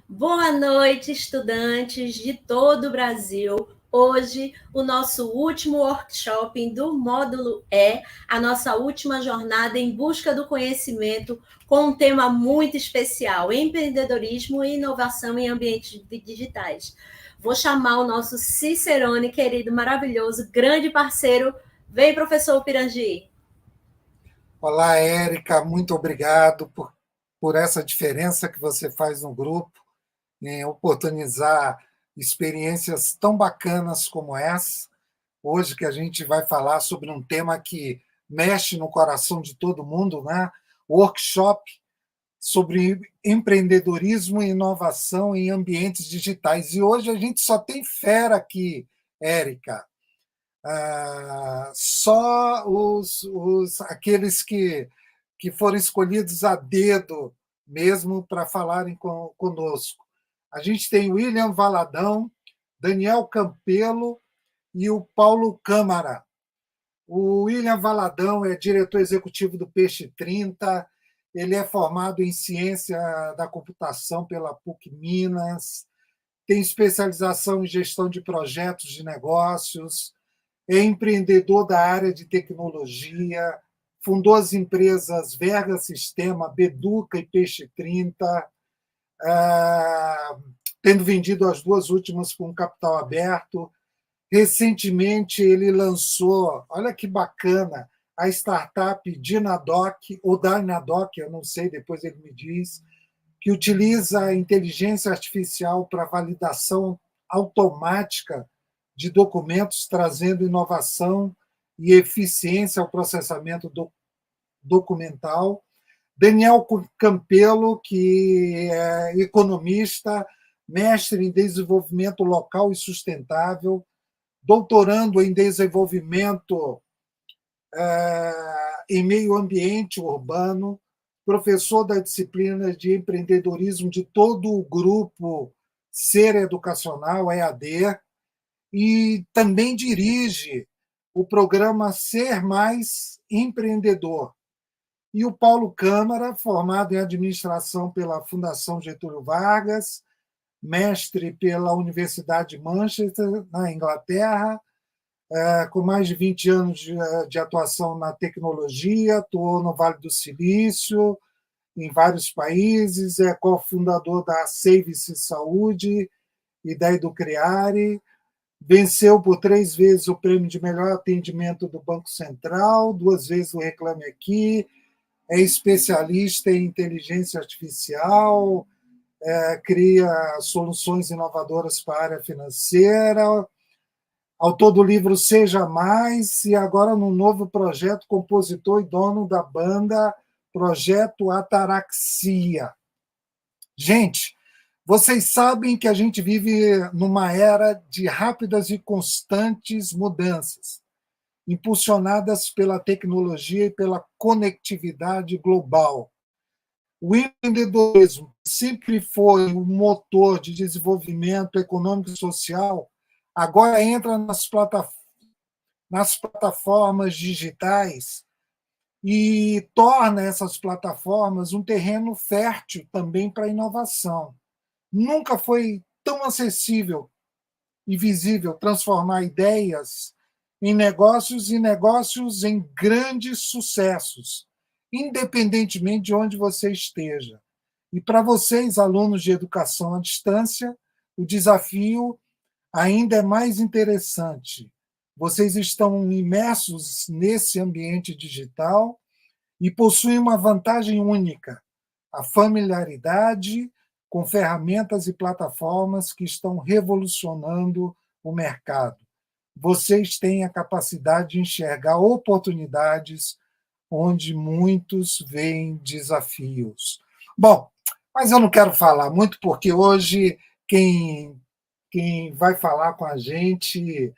Boa noite, estudantes de todo o Brasil. Hoje, o nosso último workshop do módulo E, a nossa última jornada em busca do conhecimento, com um tema muito especial: empreendedorismo e inovação em ambientes digitais. Vou chamar o nosso Cicerone, querido, maravilhoso, grande parceiro. Vem, professor Pirangi. Olá, Érica, muito obrigado por essa diferença que você faz no grupo, em oportunizar experiências tão bacanas como essa. Hoje que a gente vai falar sobre um tema que mexe no coração de todo mundo, né? Workshop sobre empreendedorismo e inovação em ambientes digitais. E hoje a gente só tem fera aqui, Érica. Só aqueles que foram escolhidos a dedo mesmo para falarem conosco. A gente tem William Valadão, Daniel Campelo e o Paulo Câmara. O William Valadão é diretor executivo do Peixe 30, ele é formado em ciência da computação pela PUC Minas, tem especialização em gestão de projetos de negócios, é empreendedor da área de tecnologia, fundou as empresas Verga Sistema, Beduca e Peixe 30, tendo vendido as duas últimas com capital aberto. Recentemente, ele lançou, olha que bacana, a startup Dynadoc, ou Dynadoc, eu não sei, depois ele me diz, que utiliza a inteligência artificial para validação automática de documentos, trazendo inovação e eficiência ao processamento documental. Daniel Campelo, que é economista, mestre em desenvolvimento local e sustentável, doutorando em desenvolvimento em meio ambiente urbano, professor da disciplina de empreendedorismo de todo o grupo Ser Educacional, EAD, e também dirige o programa Ser Mais Empreendedor. E o Paulo Câmara, formado em administração pela Fundação Getúlio Vargas, mestre pela Universidade de Manchester, na Inglaterra, com mais de 20 anos de atuação na tecnologia, atuou no Vale do Silício, em vários países, é cofundador da Save-se Saúde e da Educreare, venceu por 3 vezes o prêmio de melhor atendimento do Banco Central, 2 vezes o Reclame Aqui, é especialista em inteligência artificial, cria soluções inovadoras para a área financeira, autor do livro Seja Mais, e agora num novo projeto, compositor e dono da banda Projeto Ataraxia. Gente, vocês sabem que a gente vive numa era de rápidas e constantes mudanças, impulsionadas pela tecnologia e pela conectividade global. O empreendedorismo sempre foi um motor de desenvolvimento econômico e social, agora entra nas plataformas digitais e torna essas plataformas um terreno fértil também para a inovação. Nunca foi tão acessível e visível transformar ideias em negócios e negócios em grandes sucessos, independentemente de onde você esteja. E para vocês, alunos de educação à distância, o desafio ainda é mais interessante. Vocês estão imersos nesse ambiente digital e possuem uma vantagem única: a familiaridade com ferramentas e plataformas que estão revolucionando o mercado. Vocês têm a capacidade de enxergar oportunidades onde muitos veem desafios. Bom, mas eu não quero falar muito, porque hoje quem vai falar com a gente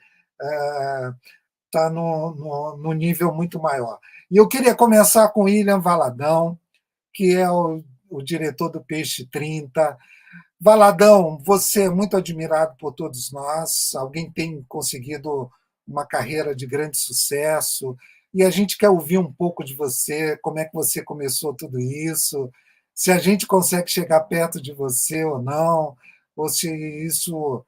está no nível muito maior. E eu queria começar com William Valadão, que é o diretor do Peixe 30. Valadão, você é muito admirado por todos nós, alguém tem conseguido uma carreira de grande sucesso, e a gente quer ouvir um pouco de você, como é que você começou tudo isso, se a gente consegue chegar perto de você ou não, ou se isso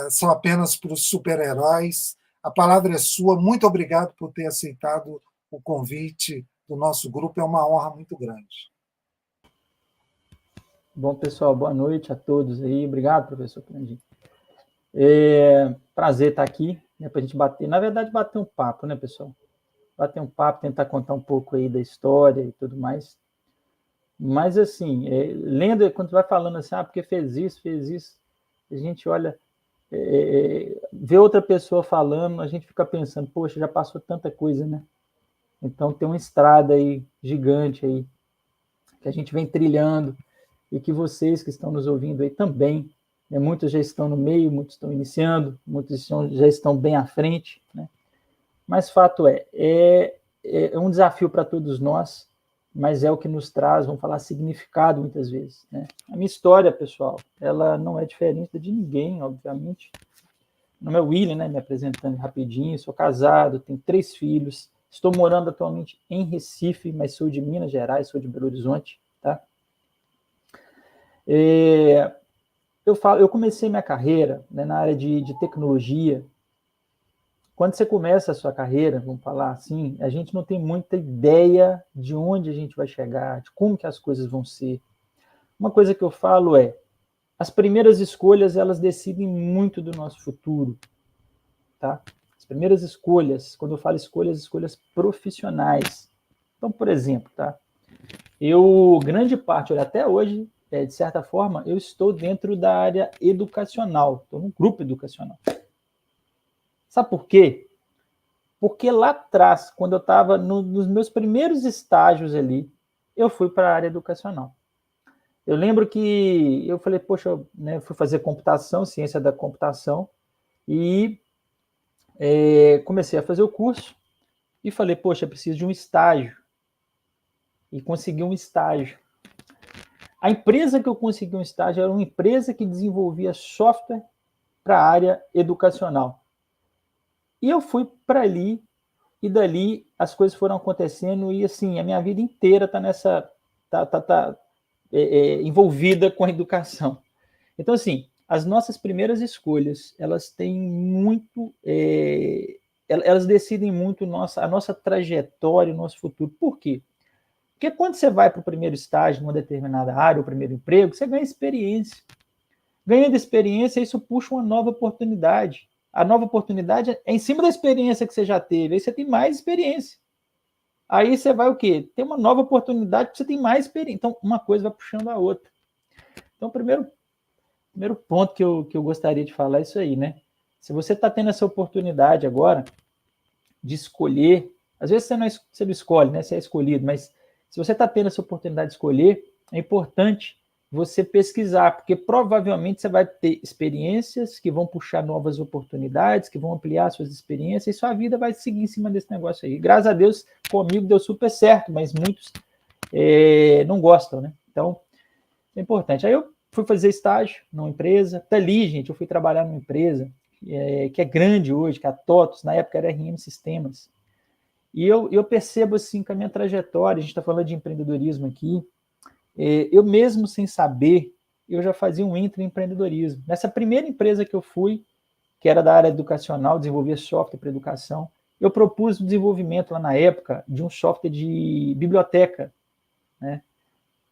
são apenas para os super-heróis. A palavra é sua. Muito obrigado por ter aceitado o convite do nosso grupo. É uma honra muito grande. Bom, pessoal, boa noite a todos aí. Obrigado, professor Prandi. Prazer estar aqui, né, para a gente bater, na verdade, bater um papo, né, pessoal? Bater um papo, tentar contar um pouco aí da história e tudo mais. Mas, assim, lendo, quando vai falando assim, porque fez isso, a gente olha, vê outra pessoa falando, a gente fica pensando, poxa, já passou tanta coisa, né? Então, tem uma estrada aí, gigante aí, que a gente vem trilhando, e que vocês que estão nos ouvindo aí também, né, muitos já estão no meio, muitos estão iniciando, muitos já estão bem à frente, né? Mas fato é um desafio para todos nós, mas é o que nos traz, vamos falar, significado muitas vezes, né? A minha história, pessoal, ela não é diferente de ninguém, obviamente. Meu nome é William, né, me apresentando rapidinho, sou casado, tenho 3 filhos, estou morando atualmente em Recife, mas sou de Minas Gerais, sou de Belo Horizonte, tá? Eu comecei minha carreira, né, na área de tecnologia. Quando você começa a sua carreira, vamos falar assim, a gente não tem muita ideia de onde a gente vai chegar, de como que as coisas vão ser. Uma coisa que eu falo as primeiras escolhas, elas decidem muito do nosso futuro, tá? As primeiras escolhas, quando eu falo escolhas profissionais. Então, por exemplo, tá? Grande parte, olha, até hoje, de certa forma, eu estou dentro da área educacional, estou num grupo educacional. Sabe por quê? Porque lá atrás, quando eu estava nos meus primeiros estágios ali, eu fui para a área educacional. Eu lembro que eu falei, poxa, né, fui fazer computação, ciência da computação, e comecei a fazer o curso, e falei, poxa, preciso de um estágio. E consegui um estágio. A empresa que eu consegui um estágio era uma empresa que desenvolvia software para a área educacional. E eu fui para ali, e dali as coisas foram acontecendo, e assim, a minha vida inteira está nessa. Envolvida com a educação. Então, assim, as nossas primeiras escolhas, elas têm muito. Elas decidem muito a nossa trajetória, o nosso futuro. Por quê? Porque quando você vai para o primeiro estágio, numa determinada área, o primeiro emprego, você ganha experiência. Ganhando experiência, isso puxa uma nova oportunidade. A nova oportunidade é em cima da experiência que você já teve, aí você tem mais experiência. Aí você vai o quê? Tem uma nova oportunidade, você tem mais experiência. Então, uma coisa vai puxando a outra. Então, o primeiro ponto que eu gostaria de falar é isso aí, né? Se você está tendo essa oportunidade agora de escolher, às vezes você não escolhe, né? Você é escolhido, mas se você está tendo essa oportunidade de escolher, é importante você pesquisar, porque provavelmente você vai ter experiências que vão puxar novas oportunidades, que vão ampliar suas experiências, e sua vida vai seguir em cima desse negócio aí. Graças a Deus, comigo deu super certo, mas muitos não gostam, né? Então, é importante. Aí eu fui fazer estágio numa empresa, até ali, gente, eu fui trabalhar numa empresa que é grande hoje, que é a TOTOS, na época era RM Sistemas. E eu percebo, assim, com a minha trajetória, a gente está falando de empreendedorismo aqui, eu mesmo sem saber, eu já fazia um intraempreendedorismo. Nessa primeira empresa que eu fui, que era da área educacional, desenvolvia software para educação, eu propus o desenvolvimento lá na época de um software de biblioteca, né?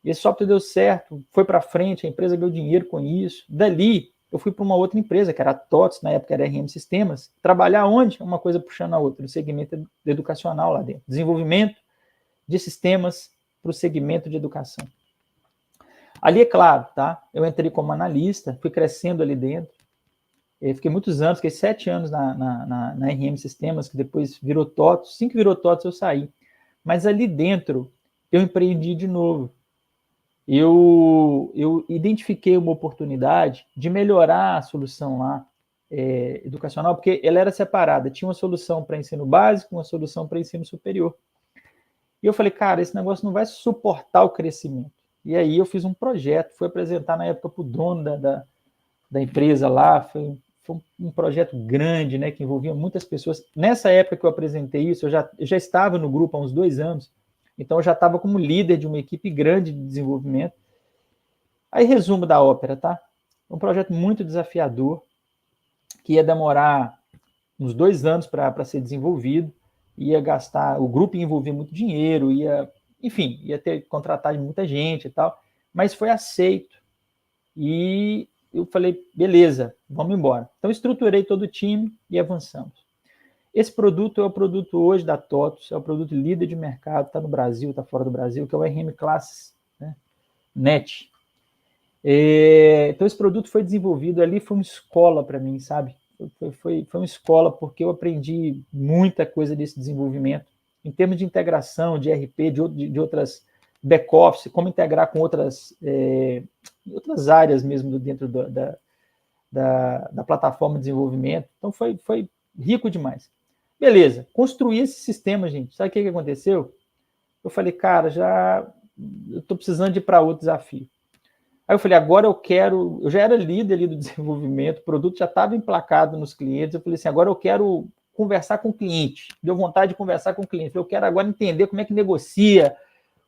E esse software deu certo, foi para frente, a empresa ganhou dinheiro com isso. Dali, eu fui para uma outra empresa, que era a TOTS, na época era RM Sistemas, trabalhar onde? Uma coisa puxando a outra, no segmento educacional lá dentro. Desenvolvimento de sistemas para o segmento de educação. Ali, é claro, tá? Eu entrei como analista, fui crescendo ali dentro. Fiquei muitos anos, fiquei 7 anos na RM Sistemas, que depois virou TOTS. Assim que virou TOTS, eu saí. Mas ali dentro, eu empreendi de novo. Eu identifiquei uma oportunidade de melhorar a solução lá educacional, porque ela era separada. Tinha uma solução para ensino básico, uma solução para ensino superior. E eu falei, cara, esse negócio não vai suportar o crescimento. E aí eu fiz um projeto, fui apresentar na época para o dono da empresa lá, foi um projeto grande, né, que envolvia muitas pessoas. Nessa época que eu apresentei isso, eu já estava no grupo há uns 2 anos, Então, eu já estava como líder de uma equipe grande de desenvolvimento. Aí, resumo da ópera, tá? Um projeto muito desafiador, que ia demorar uns 2 anos para ser desenvolvido, ia gastar, o grupo ia envolver muito dinheiro, enfim, ia ter que contratar muita gente e tal, mas foi aceito. E eu falei, beleza, vamos embora. Então, estruturei todo o time e avançamos. Esse produto é o produto hoje da TOTVS, é o produto líder de mercado, está no Brasil, está fora do Brasil, que é o RM Classes, né? Net. Então, esse produto foi desenvolvido ali, foi uma escola para mim, sabe? Foi uma escola, porque eu aprendi muita coisa desse desenvolvimento, em termos de integração, de RP, de outras back-office, como integrar com outras áreas mesmo dentro da plataforma de desenvolvimento. Então, foi rico demais. Beleza, construí esse sistema, gente. Sabe o que aconteceu? Eu falei, cara, eu estou precisando de ir para outro desafio. Aí eu falei, agora eu já era líder ali do desenvolvimento, o produto já estava emplacado nos clientes, eu falei assim, agora eu quero conversar com o cliente, deu vontade de conversar com o cliente, eu quero agora entender como é que negocia,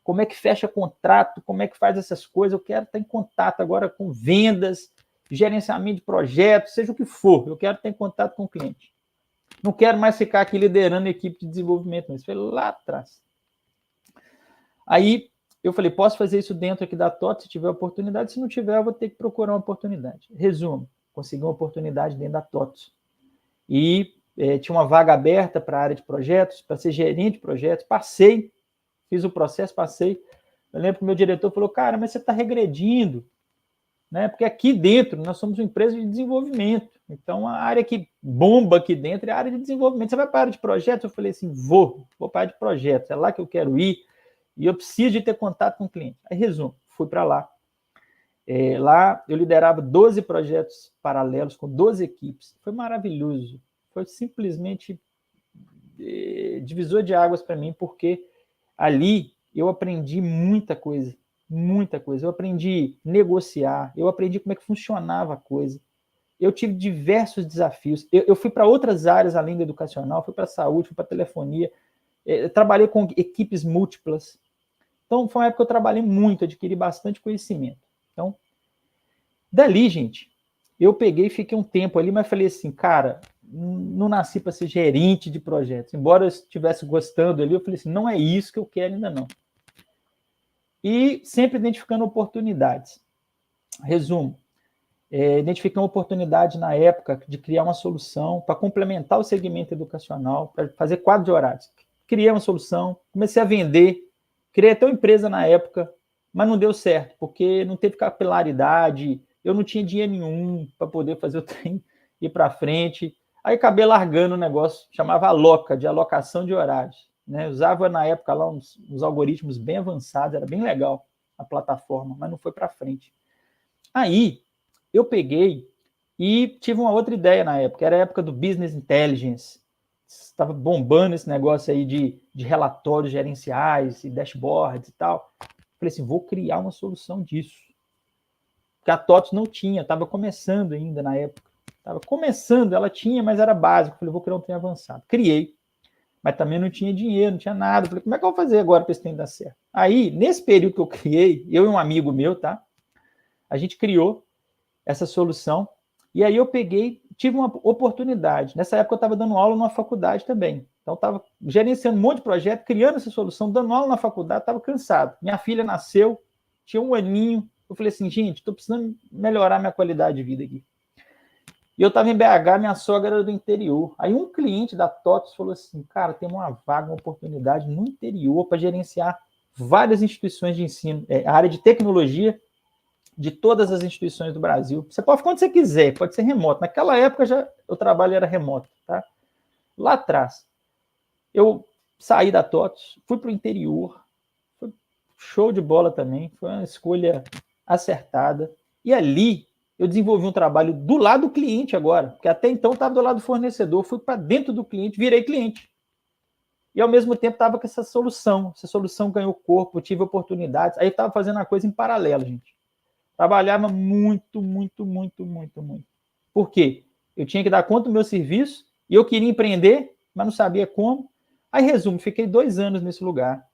como é que fecha contrato, como é que faz essas coisas, eu quero estar em contato agora com vendas, gerenciamento de projetos, seja o que for, eu quero estar em contato com o cliente. Não quero mais ficar aqui liderando a equipe de desenvolvimento, mas foi lá atrás. Aí eu falei, posso fazer isso dentro aqui da TOTVS se tiver oportunidade, se não tiver eu vou ter que procurar uma oportunidade. Resumo, consegui uma oportunidade dentro da TOTVS. E tinha uma vaga aberta para a área de projetos, para ser gerente de projetos, passei, fiz o processo, passei. Eu lembro que o meu diretor falou, cara, mas você está regredindo, né? Porque aqui dentro nós somos uma empresa de desenvolvimento, então a área que bomba aqui dentro é a área de desenvolvimento. Você vai para a área de projetos? Eu falei assim, vou para a área de projetos, é lá que eu quero ir, e eu preciso de ter contato com o cliente. Aí, resumo, fui para lá. Lá eu liderava 12 projetos paralelos com 12 equipes. Foi maravilhoso. Foi simplesmente divisor de águas para mim, porque ali eu aprendi muita coisa. Muita coisa. Eu aprendi a negociar, eu aprendi como é que funcionava a coisa. Eu tive diversos desafios. Eu fui para outras áreas além da educacional, fui para a saúde, fui para a telefonia, trabalhei com equipes múltiplas. Então, foi uma época que eu trabalhei muito, adquiri bastante conhecimento. Então, dali, gente, eu peguei e fiquei um tempo ali, mas falei assim, cara, não nasci para ser gerente de projetos. Embora eu estivesse gostando ali, eu falei assim, não é isso que eu quero ainda não. E sempre identificando oportunidades. Resumo, identifiquei uma oportunidade na época de criar uma solução para complementar o segmento educacional, para fazer quadro de horários. Criei uma solução, comecei a vender, criei até uma empresa na época, mas não deu certo, porque não teve capilaridade, eu não tinha dinheiro nenhum para poder fazer o trem ir para frente. Aí acabei largando o negócio, chamava Aloca, de alocação de horários. Né? Usava na época lá uns algoritmos bem avançados, era bem legal a plataforma, mas não foi para frente. Aí eu peguei e tive uma outra ideia na época, era a época do Business Intelligence. Estava bombando esse negócio aí de relatórios gerenciais e dashboards e tal. Falei assim, vou criar uma solução disso. Porque a TOTVS não tinha, estava começando ainda na época. Estava começando, ela tinha, mas era básico. Falei, vou criar um trem avançado. Criei, mas também não tinha dinheiro, não tinha nada. Falei, como é que eu vou fazer agora para esse trem dar certo? Aí, nesse período que eu criei, eu e um amigo meu, tá? A gente criou essa solução. E aí eu peguei, tive uma oportunidade. Nessa época eu estava dando aula numa faculdade também. Então eu estava gerenciando um monte de projeto, criando essa solução, dando aula na faculdade, estava cansado. Minha filha nasceu, tinha 1 aninho. Eu falei assim, gente, estou precisando melhorar minha qualidade de vida aqui. E eu estava em BH, minha sogra era do interior. Aí um cliente da TOTVS falou assim, cara, tem uma vaga, uma oportunidade no interior para gerenciar várias instituições de ensino, a área de tecnologia de todas as instituições do Brasil. Você pode ficar onde você quiser, pode ser remoto. Naquela época já o trabalho era remoto, tá? Lá atrás, eu saí da TOTVS, fui para o interior, foi show de bola também, foi uma escolha acertada. E ali eu desenvolvi um trabalho do lado do cliente agora, porque até então estava do lado do fornecedor, fui para dentro do cliente, virei cliente. E ao mesmo tempo estava com essa solução ganhou corpo, tive oportunidades, aí estava fazendo uma coisa em paralelo, gente. Trabalhava muito. Por quê? Eu tinha que dar conta do meu serviço e eu queria empreender, mas não sabia como. Aí, resumo, fiquei 2 anos nesse lugar.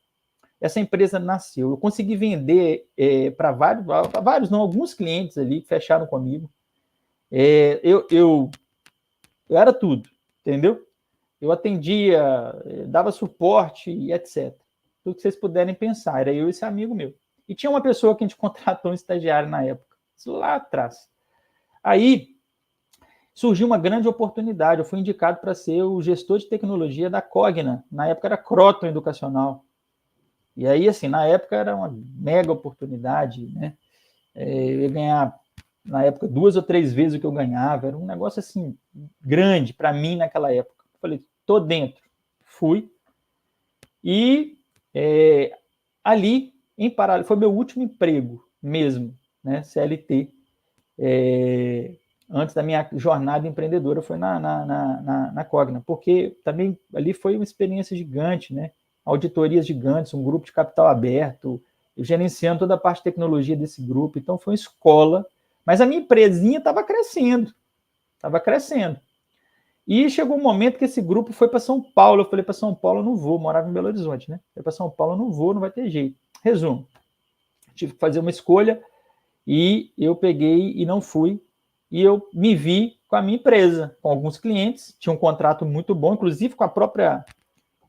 essa empresa nasceu. Eu consegui vender para vários, não, alguns clientes ali que fecharam comigo. Eu era tudo, entendeu? Eu atendia, dava suporte e etc. Tudo que vocês puderem pensar. Era eu e esse amigo meu. E tinha uma pessoa que a gente contratou, um estagiário na época, lá atrás. Aí surgiu uma grande oportunidade. Eu fui indicado para ser o gestor de tecnologia da Cogna. Na época era Croton Educacional. E aí, assim, na época era uma mega oportunidade, né? Eu ia ganhar, na época, 2 ou 3 vezes o que eu ganhava. Era um negócio, assim, grande para mim naquela época. Eu falei, tô dentro. Fui. E ali, em paralelo, foi meu último emprego mesmo, né? CLT. Antes da minha jornada empreendedora foi na Cogna, porque também ali foi uma experiência gigante, né? Auditorias gigantes, um grupo de capital aberto, eu gerenciando toda a parte de tecnologia desse grupo, então foi uma escola, mas a minha empresinha estava crescendo. E chegou um momento que esse grupo foi para São Paulo, eu falei, para São Paulo eu não vou, morava em Belo Horizonte, né? Foi para São Paulo eu não vou, não vai ter jeito. Resumo, tive que fazer uma escolha e eu peguei e não fui, e eu me vi com a minha empresa, com alguns clientes, tinha um contrato muito bom, inclusive com a própria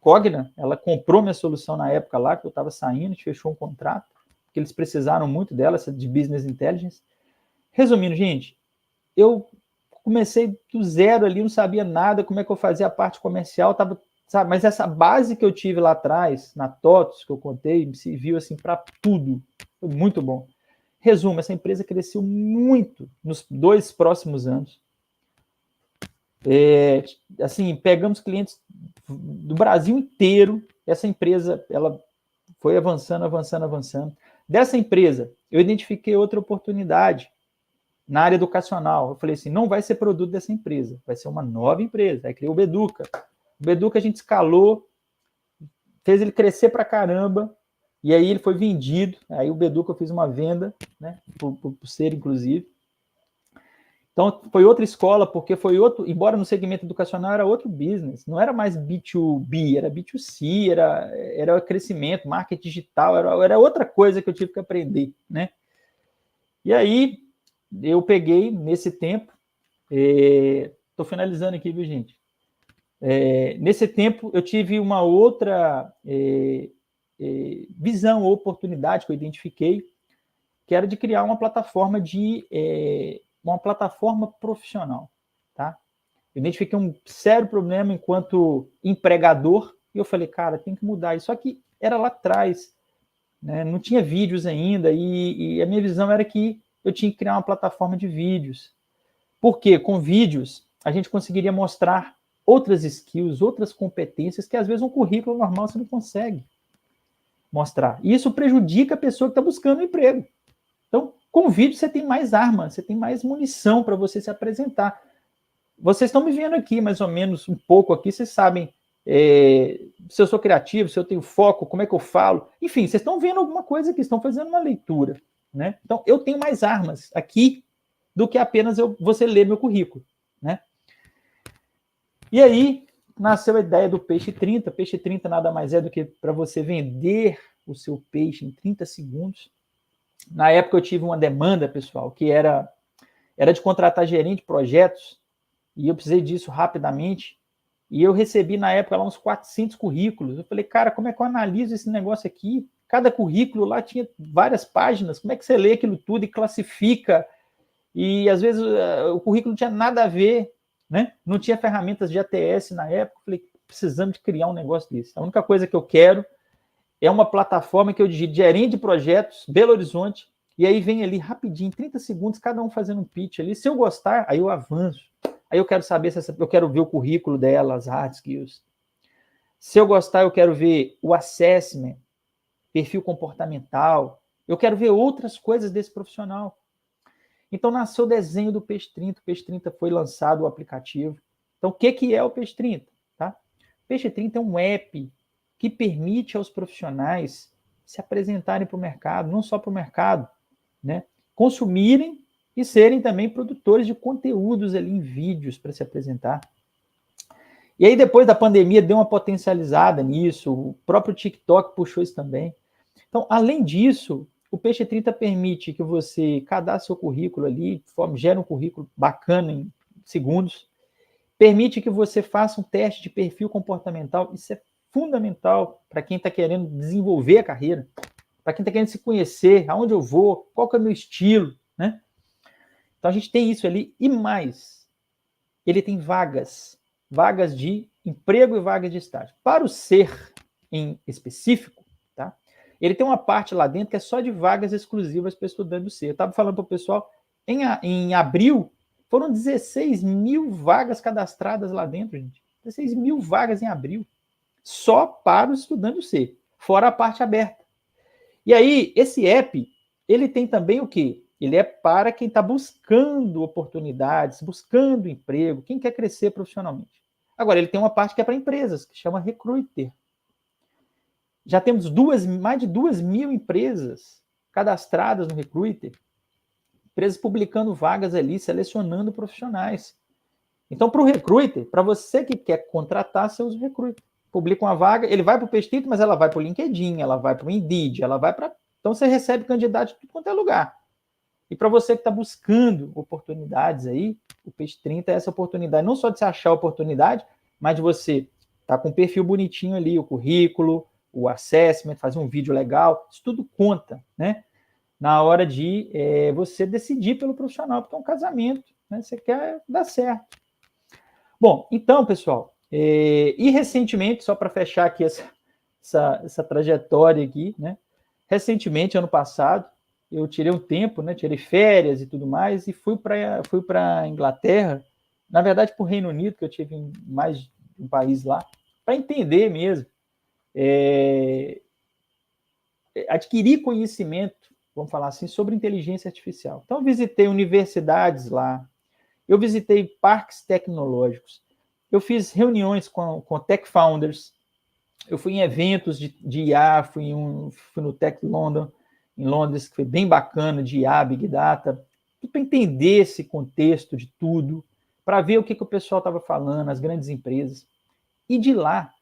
Cogna, ela comprou minha solução na época lá, que eu estava saindo, a gente fechou um contrato, porque eles precisaram muito dela, essa de Business Intelligence. Resumindo, gente, eu comecei do zero ali, não sabia nada, como é que eu fazia a parte comercial, sabe? Mas essa base que eu tive lá atrás, na TOTOS, que eu contei, me serviu assim para tudo, foi muito bom. Resumo, essa empresa cresceu muito nos 2 próximos anos. Assim, pegamos clientes do Brasil inteiro. Essa empresa, ela foi avançando. Dessa empresa, eu identifiquei outra oportunidade na área educacional. Eu falei assim, não vai ser produto dessa empresa, vai ser uma nova empresa. Aí criei o Beduca. O Beduca a gente escalou, fez ele crescer pra caramba, e aí ele foi vendido. Aí o Beduca eu fiz uma venda, né, por ser, inclusive. Então, foi outra escola, porque foi outro, embora no segmento educacional era outro business, não era mais B2B, era B2C, era crescimento, marketing digital, era outra coisa que eu tive que aprender, né? E aí, eu peguei, nesse tempo, estou finalizando aqui, viu, gente? Nesse tempo, eu tive uma outra visão, oportunidade que eu identifiquei, que era de criar uma plataforma profissional, tá? Eu identifiquei um sério problema enquanto empregador e eu falei, cara, tem que mudar isso. Só que era lá atrás, né? Não tinha vídeos ainda e a minha visão era que eu tinha que criar uma plataforma de vídeos. Porque com vídeos a gente conseguiria mostrar outras skills, outras competências que às vezes um currículo normal você não consegue mostrar. E isso prejudica a pessoa que está buscando um emprego. Então, com vídeo você tem mais arma, você tem mais munição para você se apresentar. Vocês estão me vendo aqui, mais ou menos, um pouco aqui, vocês sabem se eu sou criativo, se eu tenho foco, como é que eu falo. Enfim, vocês estão vendo alguma coisa aqui, estão fazendo uma leitura, né? Então, eu tenho mais armas aqui do que apenas você ler meu currículo, né? E aí, nasceu a ideia do Peixe 30. Peixe 30 nada mais é do que para você vender o seu peixe em 30 segundos. Na época eu tive uma demanda, pessoal, que era de contratar gerente de projetos, e eu precisei disso rapidamente, e eu recebi na época lá uns 400 currículos. Eu falei, cara, como é que eu analiso esse negócio aqui? Cada currículo lá tinha várias páginas, como é que você lê aquilo tudo e classifica? E às vezes o currículo não tinha nada a ver, né? Não tinha ferramentas de ATS na época. Eu falei, precisamos de criar um negócio desse. A única coisa que eu quero é uma plataforma que eu digito gerente de projetos, Belo Horizonte, e aí vem ali rapidinho, 30 segundos, cada um fazendo um pitch ali. Se eu gostar, aí eu avanço. Aí eu quero saber eu quero ver o currículo dela, as hard skills. Se eu gostar, eu quero ver o assessment, perfil comportamental. Eu quero ver outras coisas desse profissional. Então nasceu o desenho do Peixe 30. O Peixe 30 foi lançado o aplicativo. Então o que é o Peixe 30? Tá? O Peixe 30 é um app que permite aos profissionais se apresentarem para o mercado, não só para o mercado, né? Consumirem e serem também produtores de conteúdos ali em vídeos para se apresentar. E aí depois da pandemia deu uma potencializada nisso, o próprio TikTok puxou isso também. Então, além disso, o Peixe 30 permite que você cadastre seu currículo ali, gere um currículo bacana em segundos, permite que você faça um teste de perfil comportamental, isso é fundamental para quem está querendo desenvolver a carreira, para quem está querendo se conhecer, aonde eu vou, qual que é o meu estilo, né? Então a gente tem isso ali, e mais, ele tem vagas de emprego e vagas de estágio. Para o ser em específico, tá? Ele tem uma parte lá dentro que é só de vagas exclusivas para estudante do ser. Eu estava falando para o pessoal, em abril, foram 16 mil vagas cadastradas lá dentro, gente. 16 mil vagas em abril, só para os estudantes do ser, fora a parte aberta. E aí, esse app, ele tem também o quê? Ele é para quem está buscando oportunidades, buscando emprego, quem quer crescer profissionalmente. Agora, ele tem uma parte que é para empresas, que chama Recruiter. Já temos mais de 2.000 empresas cadastradas no Recruiter, empresas publicando vagas ali, selecionando profissionais. Então, para o Recruiter, para você que quer contratar, você usa o Recruiter. Publica uma vaga, ele vai para o Peixe 30, mas ela vai para o LinkedIn, ela vai para o Indeed, ela vai para... Então, você recebe candidato de tudo quanto é lugar. E para você que está buscando oportunidades aí, o Peixe 30 é essa oportunidade, não só de você achar a oportunidade, mas de você estar com um perfil bonitinho ali, o currículo, o assessment, fazer um vídeo legal, isso tudo conta, né? Na hora de você decidir pelo profissional, porque é um casamento, né? Você quer dar certo. Bom, então, pessoal, e recentemente, só para fechar aqui essa trajetória aqui, né? Recentemente, ano passado, eu tirei um tempo, né? Tirei férias e tudo mais, e fui para a Inglaterra, na verdade, para o Reino Unido, que eu tive em mais de um país lá, para entender mesmo, adquirir conhecimento, vamos falar assim, sobre inteligência artificial. Então, eu visitei universidades lá, eu visitei parques tecnológicos, eu fiz reuniões com tech founders, eu fui em eventos de IA, fui no Tech London, em Londres, que foi bem bacana, de IA, Big Data, para entender esse contexto de tudo, para ver o que o pessoal estava falando, as grandes empresas. E de lá,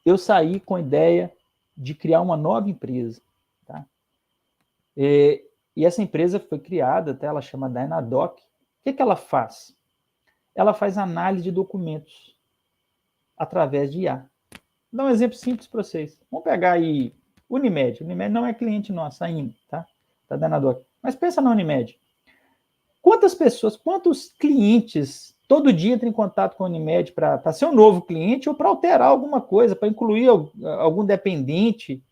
eu saí com a ideia de criar uma nova empresa. Tá? E essa empresa foi criada, até ela chama Dynadoc. O que ela faz? Ela faz análise de documentos através de IA. Vou dar um exemplo simples para vocês. Vamos pegar aí Unimed. Unimed não é cliente nosso ainda, tá? Tá Dynadoc. Mas pensa na Unimed. Quantas pessoas, quantos clientes todo dia entram em contato com a Unimed para ser um novo cliente ou para alterar alguma coisa, para incluir algum dependente,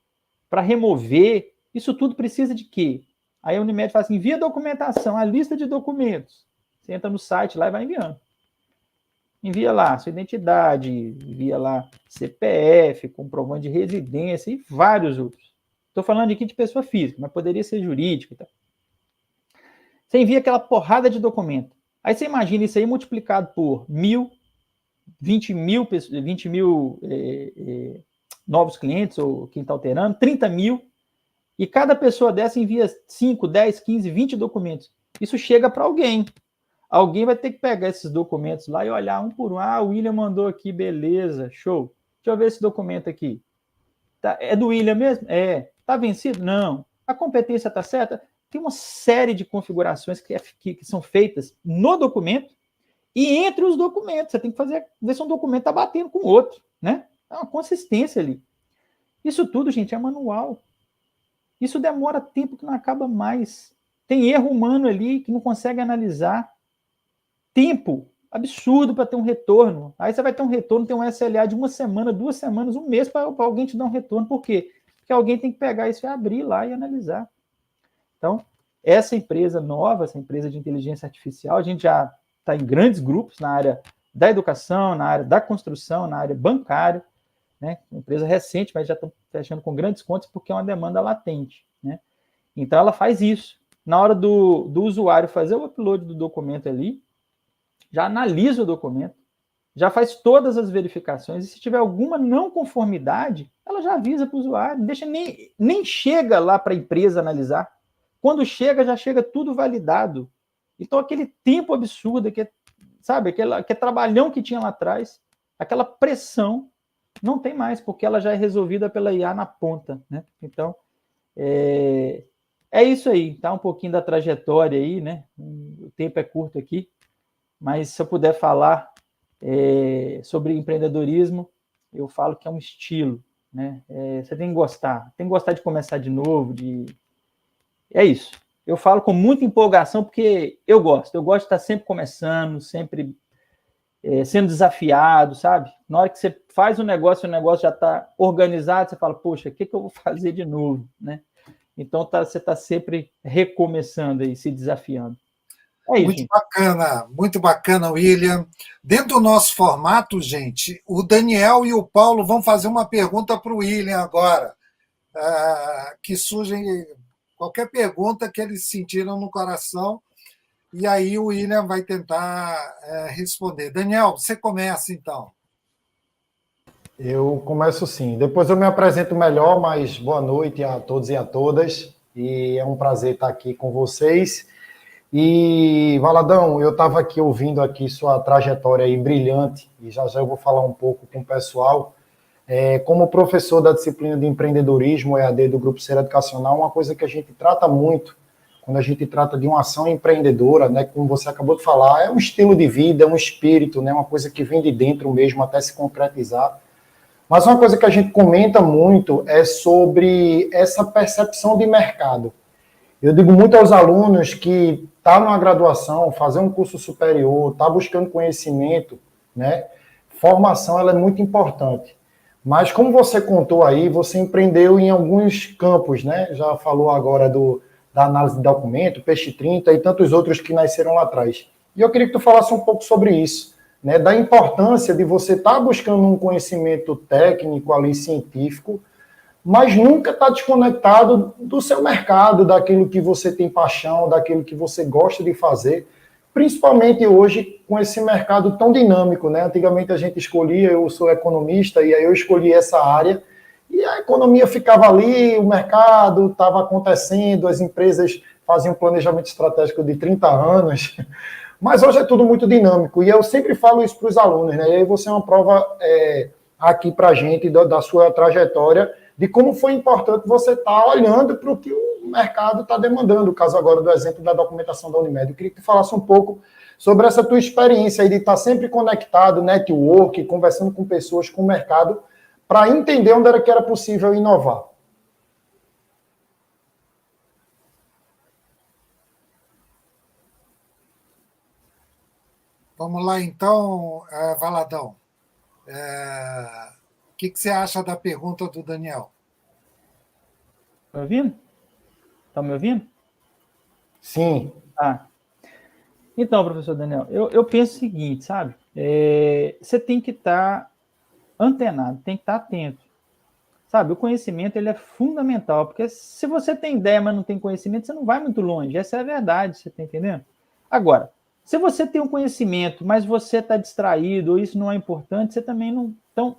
para remover? Isso tudo precisa de quê? Aí a Unimed fala assim, envia documentação, a lista de documentos. Você entra no site lá e vai enviando. Envia lá sua identidade, envia lá CPF, comprovante de residência e vários outros. Estou falando aqui de pessoa física, mas poderia ser jurídica e tal. Você envia aquela porrada de documento. Aí você imagina isso aí multiplicado por 20 mil novos clientes, ou quem está alterando, 30 mil, e cada pessoa dessa envia 5, 10, 15, 20 documentos. Isso chega para alguém. Alguém vai ter que pegar esses documentos lá e olhar um por um. Ah, o William mandou aqui, beleza, show. Deixa eu ver esse documento aqui. Tá, é do William mesmo? É. Está vencido? Não. A competência está certa? Tem uma série de configurações que são feitas no documento e entre os documentos. Você tem que ver se um documento está batendo com o outro, né? É uma consistência ali. Isso tudo, gente, é manual. Isso demora tempo que não acaba mais. Tem erro humano ali que não consegue analisar. Tempo absurdo para ter um retorno. Aí você vai ter um retorno, tem um SLA de 1 semana, 2 semanas, 1 mês para alguém te dar um retorno. Por quê? Porque alguém tem que pegar isso e abrir lá e analisar. Então, essa empresa nova, essa empresa de inteligência artificial, a gente já está em grandes grupos na área da educação, na área da construção, na área bancária, né? Uma empresa recente, mas já estão fechando com grandes contas porque é uma demanda latente, né? Então, ela faz isso. Na hora do usuário fazer o upload do documento ali, já analisa o documento, já faz todas as verificações, e se tiver alguma não conformidade, ela já avisa para o usuário, não deixa nem chega lá para a empresa analisar. Quando chega, já chega tudo validado. Então, aquele tempo absurdo, sabe, aquele trabalhão que tinha lá atrás, aquela pressão, Não tem mais, porque ela já é resolvida pela IA na ponta, né? Então, é isso aí, tá? Um pouquinho da trajetória aí, né? O tempo é curto aqui, mas se eu puder falar sobre empreendedorismo, eu falo que é um estilo, né? Você tem que gostar de começar de novo, é isso. Eu falo com muita empolgação porque eu gosto de estar sempre começando, sempre sendo desafiado, sabe? Na hora que você faz o negócio já está organizado, você fala, poxa, o que eu vou fazer de novo, né? Então você está sempre recomeçando aí, se desafiando. É isso. Muito bacana, William. Dentro do nosso formato, gente, o Daniel e o Paulo vão fazer uma pergunta para o William agora, que surgem qualquer pergunta que eles sentiram no coração, e aí o William vai tentar responder. Daniel, você começa então. Eu começo sim. Depois eu me apresento melhor, mas boa noite a todos e a todas. E é um prazer estar aqui com vocês. E, Valadão, eu estava aqui ouvindo aqui sua trajetória aí brilhante, e já eu vou falar um pouco com o pessoal. Como professor da disciplina de empreendedorismo, EAD do Grupo Ser Educacional, uma coisa que a gente trata muito, quando a gente trata de uma ação empreendedora, né, como você acabou de falar, é um estilo de vida, é um espírito, né, uma coisa que vem de dentro mesmo até se concretizar. Mas uma coisa que a gente comenta muito é sobre essa percepção de mercado. Eu digo muito aos alunos que tá numa graduação, fazer um curso superior, tá buscando conhecimento, né? Formação, ela é muito importante. Mas como você contou aí, você empreendeu em alguns campos, né? Já falou agora da análise de documento, Peixe 30 e tantos outros que nasceram lá atrás. E eu queria que tu falasse um pouco sobre isso, né? Da importância de você estar buscando um conhecimento técnico ali, científico, mas nunca está desconectado do seu mercado, daquilo que você tem paixão, daquilo que você gosta de fazer, principalmente hoje com esse mercado tão dinâmico, né? Antigamente a gente escolhia, eu sou economista, e aí eu escolhi essa área, e a economia ficava ali, o mercado estava acontecendo, as empresas faziam planejamento estratégico de 30 anos, mas hoje é tudo muito dinâmico, e eu sempre falo isso para os alunos, né? E aí você é uma prova aqui para a gente da sua trajetória, de como foi importante você estar olhando para o que o mercado está demandando, o caso agora do exemplo da documentação da Unimed. Eu queria que tu falasse um pouco sobre essa tua experiência aí de estar sempre conectado, network, conversando com pessoas, com o mercado, para entender onde era que era possível inovar. Vamos lá, então, Valadão. O que você acha da pergunta do Daniel? Está me ouvindo? Está me ouvindo? Sim. Então, professor Daniel, eu penso o seguinte, sabe? Você tem que estar antenado, tem que estar atento. Sabe, o conhecimento ele é fundamental, porque se você tem ideia, mas não tem conhecimento, você não vai muito longe. Essa é a verdade, você está entendendo? Agora, se você tem um conhecimento, mas você está distraído, ou isso não é importante, você também não... Então,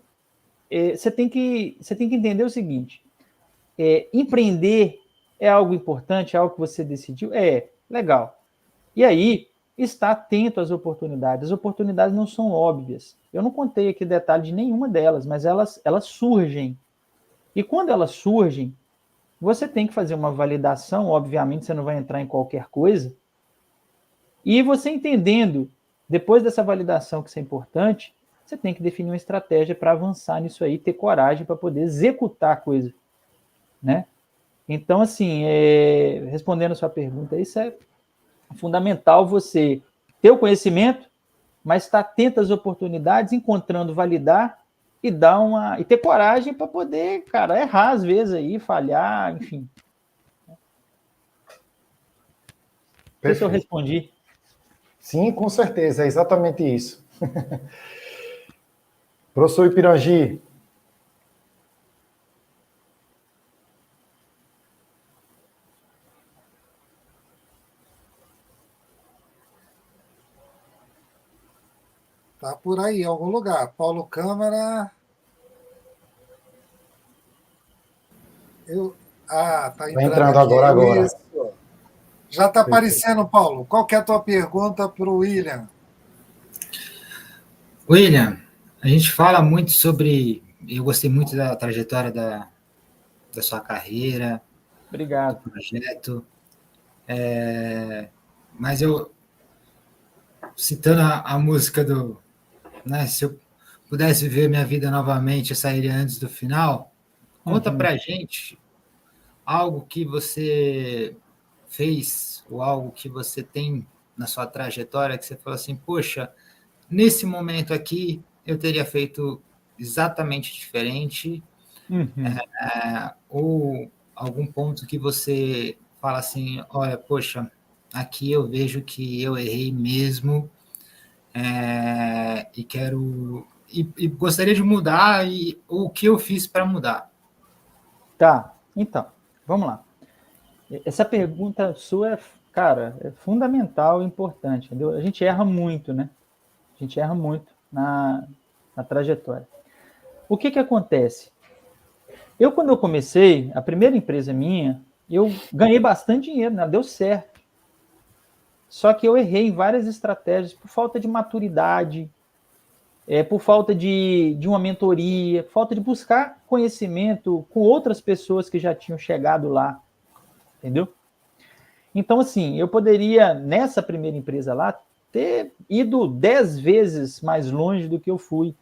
você tem que entender o seguinte, empreender é algo importante, é algo que você decidiu? Legal. E aí, está atento às oportunidades. As oportunidades não são óbvias. Eu não contei aqui detalhe de nenhuma delas, mas elas surgem. E quando elas surgem, você tem que fazer uma validação, obviamente você não vai entrar em qualquer coisa, e você entendendo, depois dessa validação que isso é importante, você tem que definir uma estratégia para avançar nisso aí, ter coragem para poder executar a coisa, né? Então, assim, respondendo a sua pergunta, isso é fundamental você ter o conhecimento, mas estar atento às oportunidades, encontrando, validar e ter coragem para poder, cara, errar às vezes aí, falhar, enfim. Não sei se eu respondi. Sim, com certeza, é exatamente isso. Professor Ipirangi. Está por aí, em algum lugar. Paulo Câmara. Está entrando agora. Isso. Já está aparecendo, Paulo. Qual que é a tua pergunta para o William? William, a gente fala muito sobre eu gostei muito da trajetória da sua carreira, Obrigado. do projeto. Mas eu, citando a música do... Né, se eu pudesse viver minha vida novamente, eu sairia antes do final. Conta pra gente algo que você fez, ou algo que você tem na sua trajetória, que você falou assim, poxa, nesse momento aqui, eu teria feito exatamente diferente, ou algum ponto que você fala assim, olha, poxa, aqui eu vejo que eu errei mesmo, e quero... E gostaria de mudar, o que eu fiz para mudar. Tá, então, vamos lá. Essa pergunta sua, cara, é fundamental e importante, entendeu? A gente erra muito, né? A gente erra muito na trajetória. O que acontece? Quando eu comecei, a primeira empresa minha, eu ganhei bastante dinheiro, né? Deu certo. Só que eu errei em várias estratégias por falta de maturidade, por falta de uma mentoria, falta de buscar conhecimento com outras pessoas que já tinham chegado lá, entendeu? Então, assim, eu poderia, nessa primeira empresa lá, ter ido 10 vezes mais longe do que eu fui.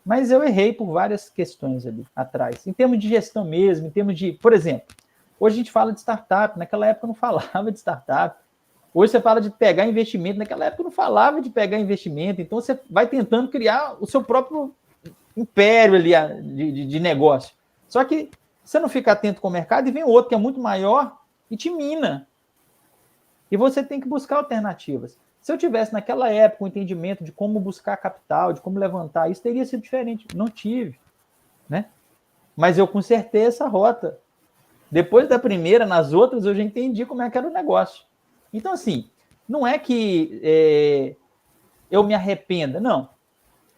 Mas eu errei por várias questões ali atrás. Em termos de gestão mesmo, em termos de... Por exemplo, hoje a gente fala de startup, naquela época eu não falava de startup. Hoje você fala de pegar investimento, naquela época eu não falava de pegar investimento. Então você vai tentando criar o seu próprio império ali de negócio. Só que você não fica atento com o mercado e vem outro que é muito maior e te mina. E você tem que buscar alternativas. Se eu tivesse naquela época um entendimento de como buscar capital, de como levantar, isso teria sido diferente. Não tive, né? Mas eu consertei essa rota. Depois da primeira, nas outras, eu já entendi como é que era o negócio. Então, assim, não é que eu me arrependa. Não,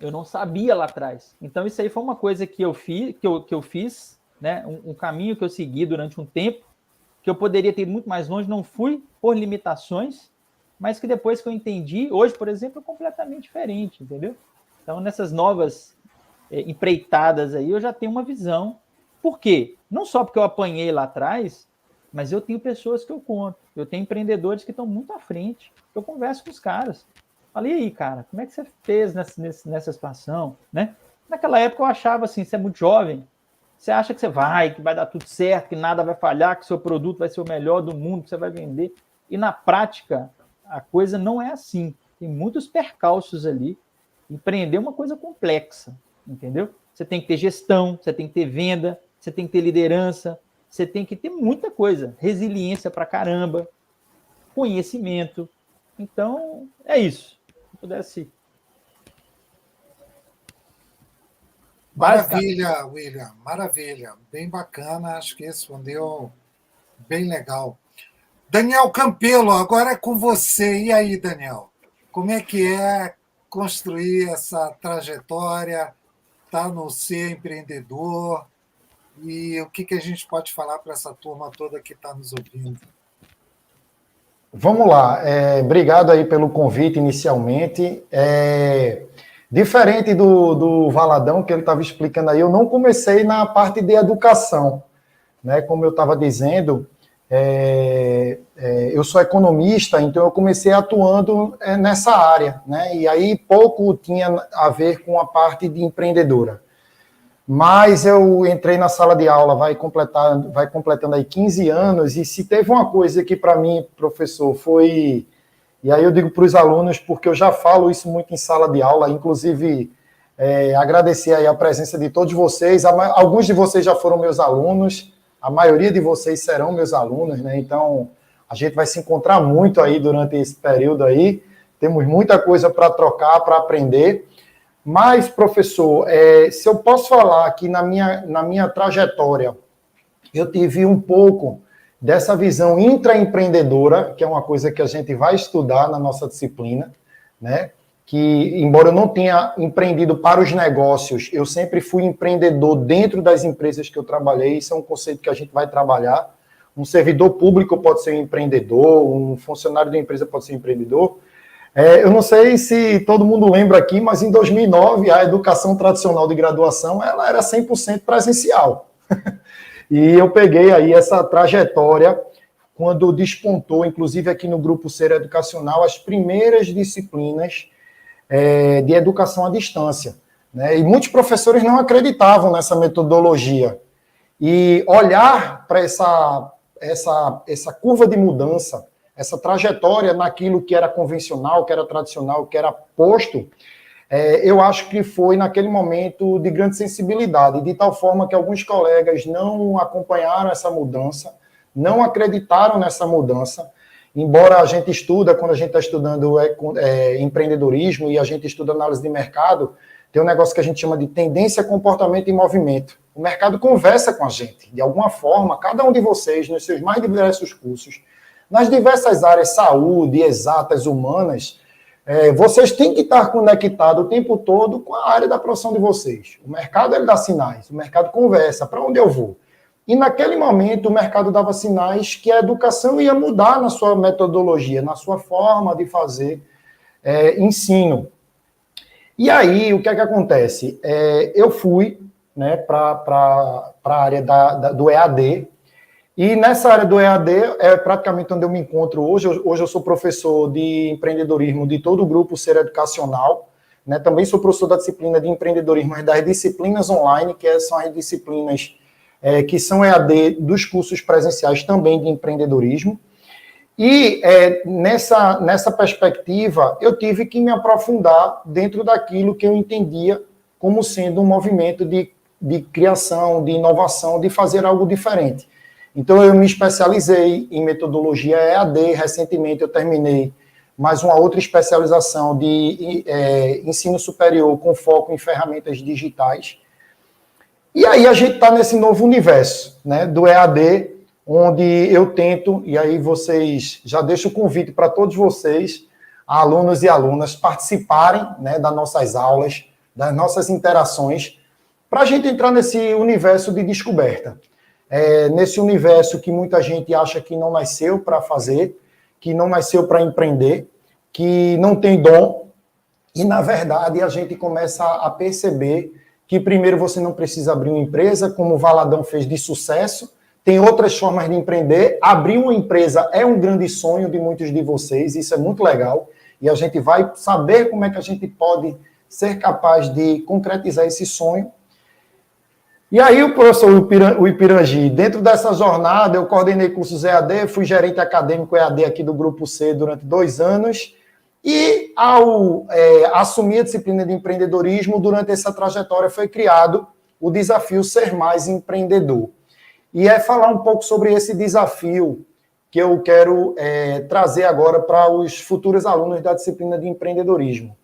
eu não sabia lá atrás. Então, isso aí foi uma coisa que eu fiz, né? Um caminho que eu segui durante um tempo, que eu poderia ter ido muito mais longe, não fui por limitações, mas que depois que eu entendi, hoje, por exemplo, é completamente diferente, entendeu? Então, nessas novas empreitadas aí, eu já tenho uma visão. Por quê? Não só porque eu apanhei lá atrás, mas eu tenho pessoas que eu conto. Eu tenho empreendedores que estão muito à frente. Eu converso com os caras. Falei, e aí, cara, como é que você fez nessa situação? Né? Naquela época eu achava assim, você é muito jovem, você acha que que vai dar tudo certo, que nada vai falhar, que seu produto vai ser o melhor do mundo, que você vai vender. E na prática, a coisa não é assim. Tem muitos percalços ali. Empreender é uma coisa complexa, entendeu? Você tem que ter gestão, você tem que ter venda, você tem que ter liderança, você tem que ter muita coisa. Resiliência pra caramba, conhecimento. Então, é isso. Se pudesse... Maravilha, William, maravilha. Bem bacana, acho que respondeu bem legal. Daniel Campelo, agora é com você. E aí, Daniel? Como é que é construir essa trajetória, estar no ser empreendedor? E o que a gente pode falar para essa turma toda que está nos ouvindo? Vamos lá. Obrigado aí pelo convite inicialmente. Diferente do Valadão, que ele estava explicando aí, eu não comecei na parte de educação, né? Como eu estava dizendo, eu sou economista, então eu comecei atuando nessa área, né? E aí pouco tinha a ver com a parte de empreendedora. Mas eu entrei na sala de aula, vai completando aí 15 anos, e se teve uma coisa que para mim, professor, foi... E aí eu digo para os alunos, porque eu já falo isso muito em sala de aula, inclusive agradecer aí a presença de todos vocês. Alguns de vocês já foram meus alunos, a maioria de vocês serão meus alunos, né? Então, a gente vai se encontrar muito aí durante esse período aí. Temos muita coisa para trocar, para aprender. Mas, professor, se eu posso falar que na minha trajetória eu tive um pouco dessa visão intraempreendedora, que é uma coisa que a gente vai estudar na nossa disciplina, né? Que, embora eu não tenha empreendido para os negócios, eu sempre fui empreendedor dentro das empresas que eu trabalhei. Isso é um conceito que a gente vai trabalhar. Um servidor público pode ser um empreendedor, um funcionário da empresa pode ser um empreendedor. Eu não sei se todo mundo lembra aqui, mas em 2009 a educação tradicional de graduação ela era 100% presencial. E eu peguei aí essa trajetória quando despontou, inclusive aqui no Grupo Ser Educacional, as primeiras disciplinas de educação à distância, né? E muitos professores não acreditavam nessa metodologia. E olhar para essa curva de mudança, essa trajetória naquilo que era convencional, que era tradicional, que era posto, eu acho que foi naquele momento de grande sensibilidade, de tal forma que alguns colegas não acompanharam essa mudança, não acreditaram nessa mudança, embora a gente estuda, quando a gente está estudando empreendedorismo e a gente estuda análise de mercado, tem um negócio que a gente chama de tendência, comportamento e movimento. O mercado conversa com a gente, de alguma forma, cada um de vocês, nos seus mais diversos cursos, nas diversas áreas, saúde, exatas, humanas, vocês têm que estar conectados o tempo todo com a área da profissão de vocês. O mercado, ele dá sinais, o mercado conversa, para onde eu vou? E naquele momento o mercado dava sinais que a educação ia mudar na sua metodologia, na sua forma de fazer ensino. E aí, o que é que acontece? Eu fui, né, para a área do EAD, e nessa área do EAD é praticamente onde eu me encontro hoje. Hoje eu sou professor de empreendedorismo de todo o Grupo Ser Educacional, né? Também sou professor da disciplina de empreendedorismo, mas das disciplinas online, que são as disciplinas que são EAD dos cursos presenciais também de empreendedorismo. E nessa perspectiva, eu tive que me aprofundar dentro daquilo que eu entendia como sendo um movimento de criação, de inovação, de fazer algo diferente. Então, eu me especializei em metodologia EAD. Recentemente, eu terminei mais uma outra especialização de ensino superior com foco em ferramentas digitais. E aí a gente está nesse novo universo, né, do EAD, onde eu tento, e aí vocês, já deixo o convite para todos vocês, alunos e alunas, participarem, né, das nossas aulas, das nossas interações, para a gente entrar nesse universo de descoberta. Nesse universo que muita gente acha que não nasceu para fazer, que não nasceu para empreender, que não tem dom, e, na verdade, a gente começa a perceber que, primeiro, você não precisa abrir uma empresa, como o Valadão fez de sucesso, tem outras formas de empreender. Abrir uma empresa é um grande sonho de muitos de vocês, isso é muito legal, e a gente vai saber como é que a gente pode ser capaz de concretizar esse sonho. E aí o professor Ipirangi, dentro dessa jornada, eu coordenei cursos EAD, fui gerente acadêmico EAD aqui do Grupo C durante 2 anos, e ao assumir a disciplina de empreendedorismo, durante essa trajetória foi criado o desafio Ser Mais Empreendedor. E falar um pouco sobre esse desafio que eu quero trazer agora para os futuros alunos da disciplina de empreendedorismo.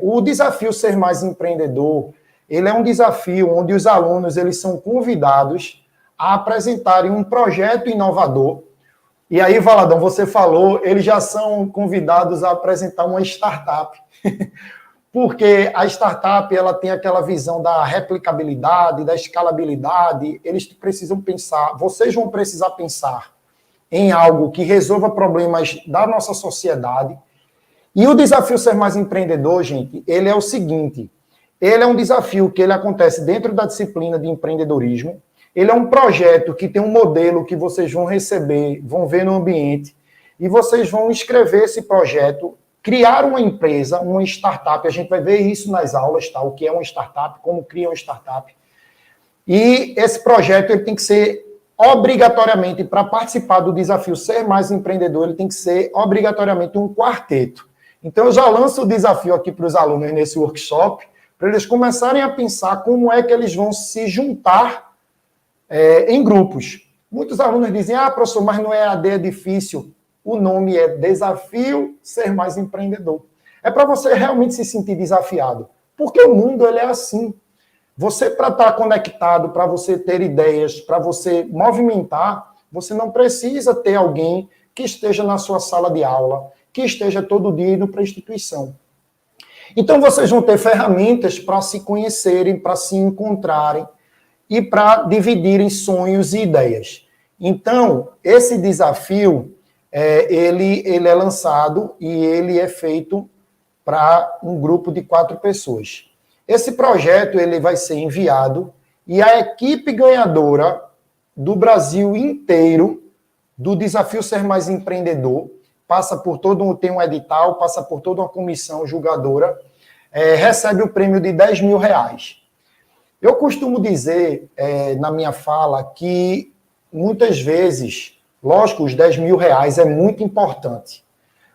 O desafio Ser Mais Empreendedor, ele é um desafio onde os alunos eles são convidados a apresentarem um projeto inovador. E aí, Valadão, você falou, eles já são convidados a apresentar uma startup. Porque a startup ela tem aquela visão da replicabilidade, da escalabilidade. Eles precisam pensar, vocês vão precisar pensar em algo que resolva problemas da nossa sociedade. E o desafio Ser Mais Empreendedor, gente, ele é o seguinte: ele é um desafio que ele acontece dentro da disciplina de empreendedorismo. Ele é um projeto que tem um modelo que vocês vão receber, vão ver no ambiente, e vocês vão escrever esse projeto, criar uma empresa, uma startup. A gente vai ver isso nas aulas, tá? O que é uma startup, como cria uma startup. E esse projeto ele tem que ser obrigatoriamente, para participar do desafio Ser Mais Empreendedor, ele tem que ser obrigatoriamente um quarteto. Então, eu já lanço o desafio aqui para os alunos nesse workshop, para eles começarem a pensar como é que eles vão se juntar em grupos. Muitos alunos dizem, professor, mas no EAD é difícil. O nome é Desafio Ser Mais Empreendedor. É para você realmente se sentir desafiado. Porque o mundo ele é assim. Você, para estar conectado, para você ter ideias, para você movimentar, você não precisa ter alguém que esteja na sua sala de aula, que esteja todo dia indo para a instituição. Então, vocês vão ter ferramentas para se conhecerem, para se encontrarem e para dividirem sonhos e ideias. Então, esse desafio, ele é lançado e ele é feito para um grupo de 4 pessoas. Esse projeto ele vai ser enviado e a equipe ganhadora do Brasil inteiro do Desafio Ser Mais Empreendedor passa por tem um edital, passa por toda uma comissão julgadora, recebe o prêmio de R$10.000. Eu costumo dizer na minha fala que muitas vezes, lógico, os R$10.000 é muito importante,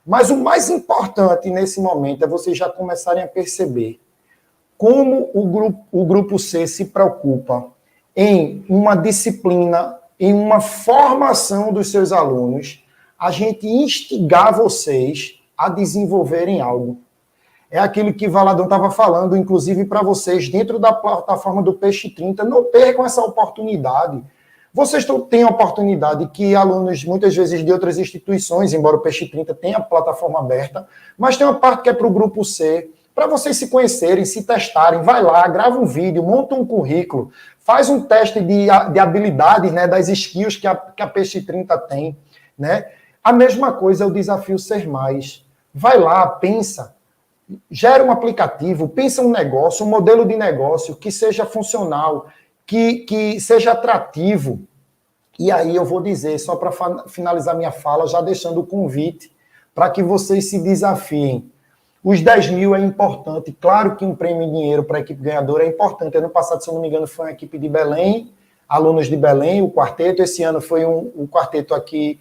mas o mais importante nesse momento é vocês já começarem a perceber como o grupo C se preocupa em uma disciplina, em uma formação dos seus alunos, a gente instigar vocês a desenvolverem algo. É aquilo que Valadão estava falando, inclusive para vocês, dentro da plataforma do Peixe 30, não percam essa oportunidade. Vocês têm a oportunidade que alunos, muitas vezes de outras instituições, embora o Peixe 30 tenha a plataforma aberta, mas tem uma parte que é para o grupo C, para vocês se conhecerem, se testarem, vai lá, grava um vídeo, monta um currículo, faz um teste de habilidades, né, das skills que a Peixe 30 tem, né? A mesma coisa é o Desafio Ser Mais. Vai lá, pensa, gera um aplicativo, pensa um negócio, um modelo de negócio que seja funcional, que seja atrativo. E aí eu vou dizer, só para finalizar minha fala, já deixando o convite para que vocês se desafiem. Os 10.000 é importante, claro que um prêmio em dinheiro para a equipe ganhadora é importante. Ano passado, se eu não me engano, foi uma equipe de Belém, alunos de Belém, o quarteto. Esse ano foi um quarteto aqui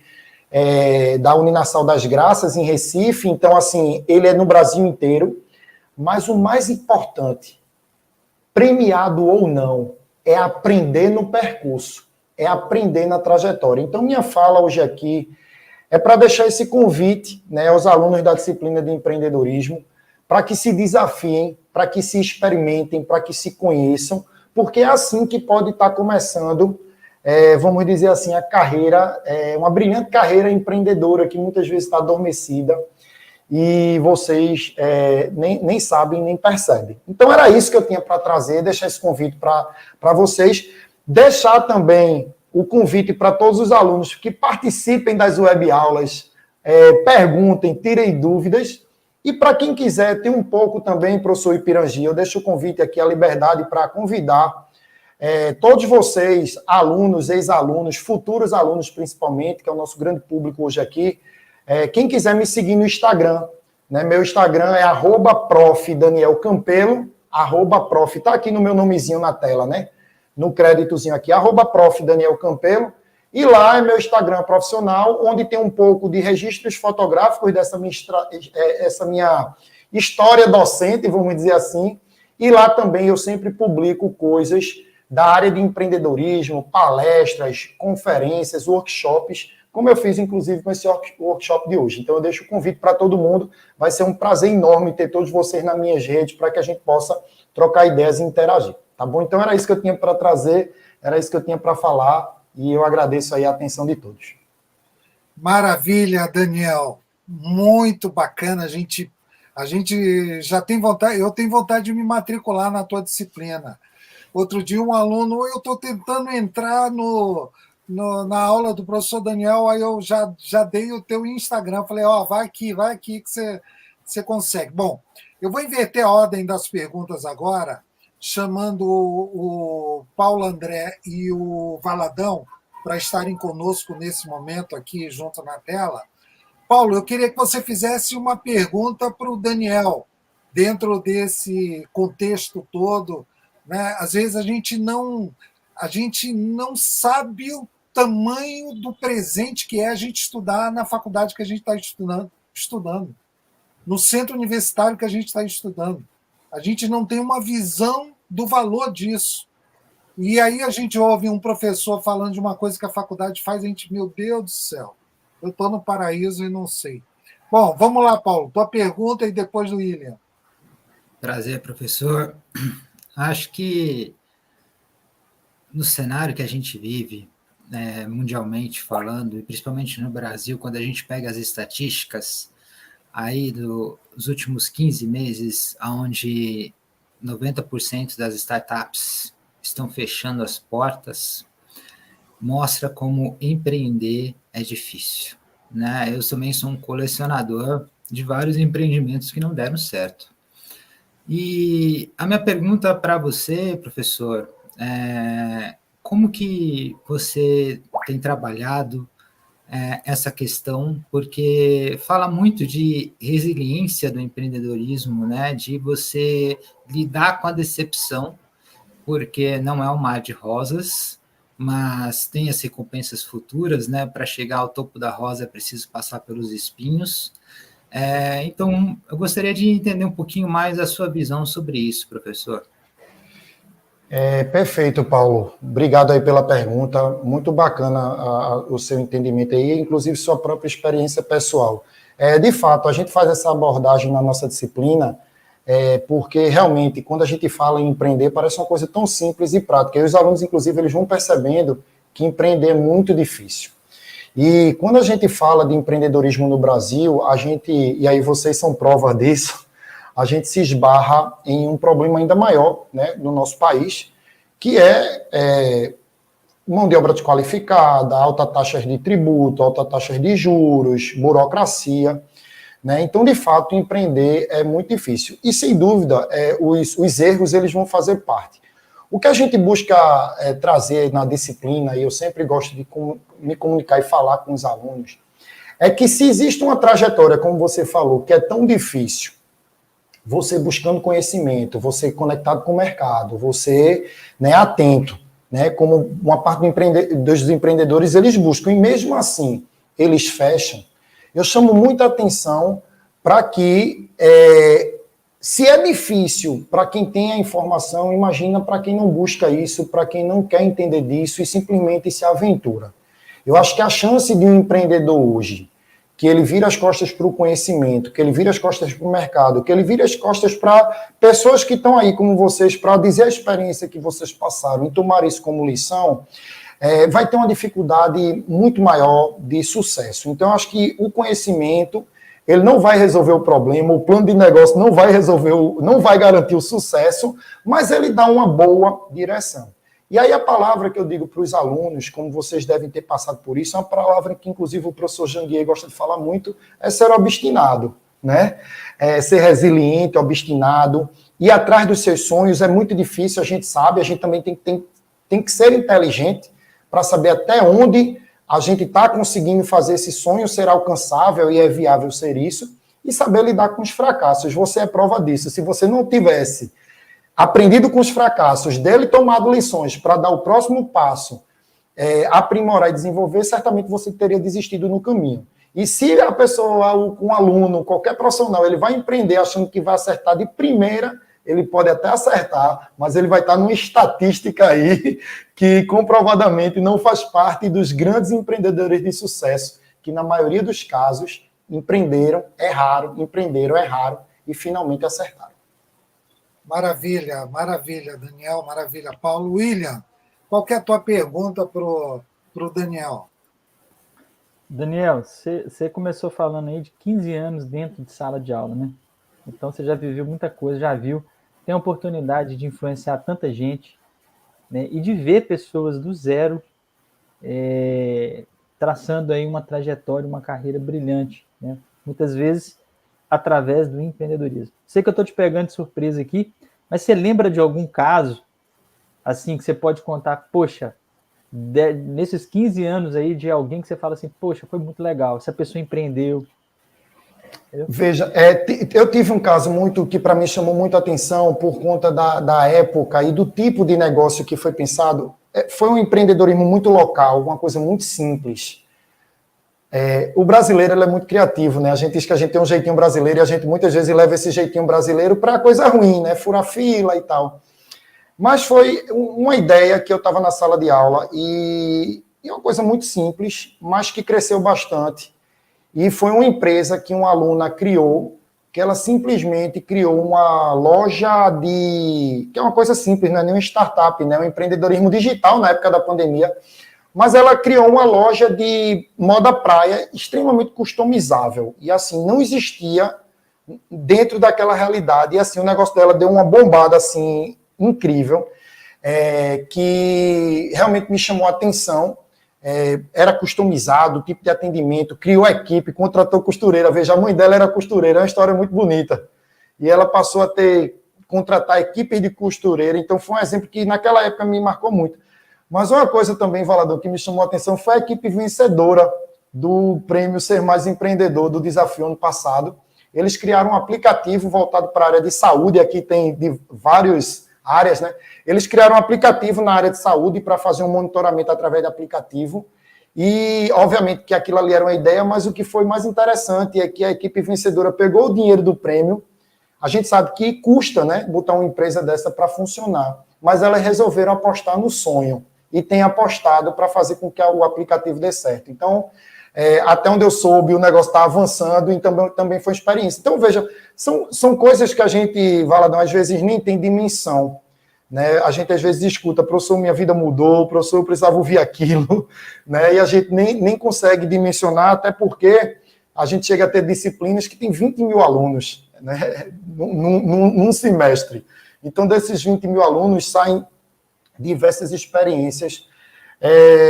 da Uninassal das Graças, em Recife. Então, assim, ele é no Brasil inteiro. Mas o mais importante, premiado ou não, é aprender no percurso, é aprender na trajetória. Então, minha fala hoje aqui é para deixar esse convite, né, aos alunos da disciplina de empreendedorismo, para que se desafiem, para que se experimentem, para que se conheçam, porque é assim que pode estar começando, vamos dizer assim, a carreira, uma brilhante carreira empreendedora que muitas vezes está adormecida e vocês nem sabem, nem percebem. Então, era isso que eu tinha para trazer, deixar esse convite para vocês, deixar também o convite para todos os alunos que participem das webaulas, perguntem, tirem dúvidas, e para quem quiser ter um pouco também, professor Ipirangi, eu deixo o convite aqui, a liberdade para convidar todos vocês, alunos, ex-alunos, futuros alunos principalmente, que é o nosso grande público hoje aqui, quem quiser me seguir no Instagram, né, meu Instagram é @prof.daniel.campelo, @prof, está aqui no meu nomezinho na tela, né? No créditozinho aqui, @prof. Daniel Campelo, e lá é meu Instagram profissional, onde tem um pouco de registros fotográficos dessa essa minha história docente, vamos dizer assim, e lá também eu sempre publico coisas da área de empreendedorismo, palestras, conferências, workshops, como eu fiz, inclusive, com esse workshop de hoje. Então, eu deixo o convite para todo mundo, vai ser um prazer enorme ter todos vocês nas minhas redes, para que a gente possa trocar ideias e interagir. Tá bom? Então, era isso que eu tinha para trazer, era isso que eu tinha para falar, e eu agradeço aí a atenção de todos. Maravilha, Daniel. Muito bacana. A gente já tem vontade, eu tenho vontade de me matricular na tua disciplina. Outro dia, um aluno, eu estou tentando entrar na aula do professor Daniel, aí eu já dei o teu Instagram, falei, vai aqui que você consegue. Bom, eu vou inverter a ordem das perguntas agora, chamando o Paulo André e o Valadão para estarem conosco nesse momento aqui junto na tela. Paulo, eu queria que você fizesse uma pergunta para o Daniel, dentro desse contexto todo, né? Às vezes a gente não sabe o tamanho do presente que é a gente estudar na faculdade que a gente está estudando, no centro universitário que a gente está estudando. A gente não tem uma visão do valor disso. E aí a gente ouve um professor falando de uma coisa que a faculdade faz, a gente, meu Deus do céu, eu estou no paraíso e não sei. Bom, vamos lá, Paulo, tua pergunta e depois do William. Prazer, professor. Acho que no cenário que a gente vive, mundialmente falando, e principalmente no Brasil, quando a gente pega as estatísticas aí dos últimos 15 meses, onde 90% das startups estão fechando as portas, mostra como empreender é difícil. né? Eu também sou um colecionador de vários empreendimentos que não deram certo. E a minha pergunta para você, professor, é como que você tem trabalhado essa questão, porque fala muito de resiliência do empreendedorismo, né? De você lidar com a decepção, porque não é um mar de rosas, mas tem as recompensas futuras, né? Para chegar ao topo da rosa é preciso passar pelos espinhos. Então, eu gostaria de entender um pouquinho mais a sua visão sobre isso, professor. Perfeito, Paulo. Obrigado aí pela pergunta. Muito bacana o seu entendimento aí, inclusive sua própria experiência pessoal. De fato, a gente faz essa abordagem na nossa disciplina, porque realmente, quando a gente fala em empreender, parece uma coisa tão simples e prática. E os alunos, inclusive, eles vão percebendo que empreender é muito difícil. E quando a gente fala de empreendedorismo no Brasil, e aí vocês são prova disso, a gente se esbarra em um problema ainda maior, né, no nosso país, que é mão de obra desqualificada, alta taxa de tributo, alta taxa de juros, burocracia, né? Então, de fato, empreender é muito difícil. E, sem dúvida, os erros eles vão fazer parte. O que a gente busca trazer na disciplina, e eu sempre gosto de me comunicar e falar com os alunos, é que se existe uma trajetória, como você falou, que é tão difícil, você buscando conhecimento, você conectado com o mercado, você, né, atento, né, como uma parte dos empreendedores, eles buscam, e mesmo assim, eles fecham. Eu chamo muita atenção para que, se é difícil para quem tem a informação, imagina para quem não busca isso, para quem não quer entender disso e simplesmente se aventura. Eu acho que a chance de um empreendedor hoje, que ele vira as costas para o conhecimento, que ele vira as costas para o mercado, que ele vira as costas para pessoas que estão aí como vocês, para dizer a experiência que vocês passaram e tomar isso como lição, vai ter uma dificuldade muito maior de sucesso. Então, acho que o conhecimento, ele não vai resolver o problema, o plano de negócio não vai garantir o sucesso, mas ele dá uma boa direção. E aí a palavra que eu digo para os alunos, como vocês devem ter passado por isso, é uma palavra que inclusive o professor Janguier gosta de falar muito, é ser obstinado, né? Ser resiliente, obstinado, ir atrás dos seus sonhos é muito difícil, a gente sabe, a gente também tem que ser inteligente para saber até onde a gente está conseguindo fazer esse sonho ser alcançável e é viável ser isso, e saber lidar com os fracassos. Você é prova disso. Se você não tivesse aprendido com os fracassos, dele tomado lições para dar o próximo passo, aprimorar e desenvolver, certamente você teria desistido no caminho. E se a pessoa, um aluno, qualquer profissional, ele vai empreender achando que vai acertar de primeira, ele pode até acertar, mas ele vai estar numa estatística aí que comprovadamente não faz parte dos grandes empreendedores de sucesso, que na maioria dos casos empreenderam, erraram e finalmente acertaram. Maravilha, maravilha, Daniel, maravilha, Paulo. William, qual que é a tua pergunta para o Daniel? Daniel, você começou falando aí de 15 anos dentro de sala de aula, né? Então você já viveu muita coisa, já viu, tem a oportunidade de influenciar tanta gente, né? E de ver pessoas do zero traçando aí uma trajetória, uma carreira brilhante, né? Muitas vezes através do empreendedorismo. Sei que eu estou te pegando de surpresa aqui, mas você lembra de algum caso assim que você pode contar, poxa, nesses 15 anos aí de alguém que você fala assim, poxa, foi muito legal, essa pessoa empreendeu. Veja, eu tive um caso que para mim chamou muito a atenção por conta da época e do tipo de negócio que foi pensado. Foi um empreendedorismo muito local, uma coisa muito simples. O brasileiro ele é muito criativo, né? A gente diz que a gente tem um jeitinho brasileiro e a gente muitas vezes leva esse jeitinho brasileiro para coisa ruim, né? Furar fila e tal. Mas foi uma ideia que eu estava na sala de aula e uma coisa muito simples, mas que cresceu bastante. E foi uma empresa que uma aluna criou, que ela simplesmente criou uma loja que é uma coisa simples, não é nem uma startup, né? Um empreendedorismo digital na época da pandemia, mas ela criou uma loja de moda praia extremamente customizável. E assim, não existia dentro daquela realidade. E assim, o negócio dela deu uma bombada assim, incrível, que realmente me chamou a atenção. era customizado, o tipo de atendimento, criou a equipe, contratou costureira. Veja, a mãe dela era costureira, é uma história muito bonita. E ela passou a contratar equipes de costureira, então foi um exemplo que naquela época me marcou muito. Mas uma coisa também, Valadão, que me chamou a atenção foi a equipe vencedora do prêmio Ser Mais Empreendedor, do desafio ano passado. Eles criaram um aplicativo voltado para a área de saúde, aqui tem de várias áreas, né? Eles criaram um aplicativo na área de saúde para fazer um monitoramento através de aplicativo. E, obviamente, que aquilo ali era uma ideia, mas o que foi mais interessante é que a equipe vencedora pegou o dinheiro do prêmio. A gente sabe que custa, né, botar uma empresa dessa para funcionar, mas elas resolveram apostar no sonho e têm apostado para fazer com que o aplicativo dê certo. Então, até onde eu soube, o negócio está avançando e também foi experiência. Então, veja, são coisas que a gente, Valadão, às vezes nem tem dimensão. Né? A gente, às vezes, escuta, professor, minha vida mudou, professor, eu precisava ouvir aquilo, né? E a gente nem consegue dimensionar, até porque a gente chega a ter disciplinas que tem 20 mil alunos, né? Num semestre. Então, desses 20 mil alunos, saem diversas experiências.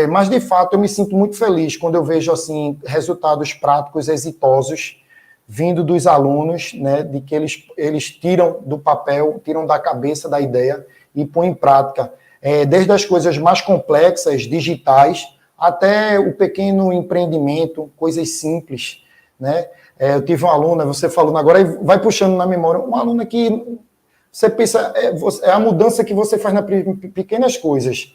Mas, de fato, eu me sinto muito feliz quando eu vejo assim, resultados práticos exitosos vindo dos alunos, né, de que eles tiram do papel, tiram da cabeça da ideia e põem em prática. Desde as coisas mais complexas, digitais, até o pequeno empreendimento, coisas simples. Né? Eu tive uma aluna, você falando agora, e vai puxando na memória, uma aluna que você pensa, é a mudança que você faz nas pequenas coisas.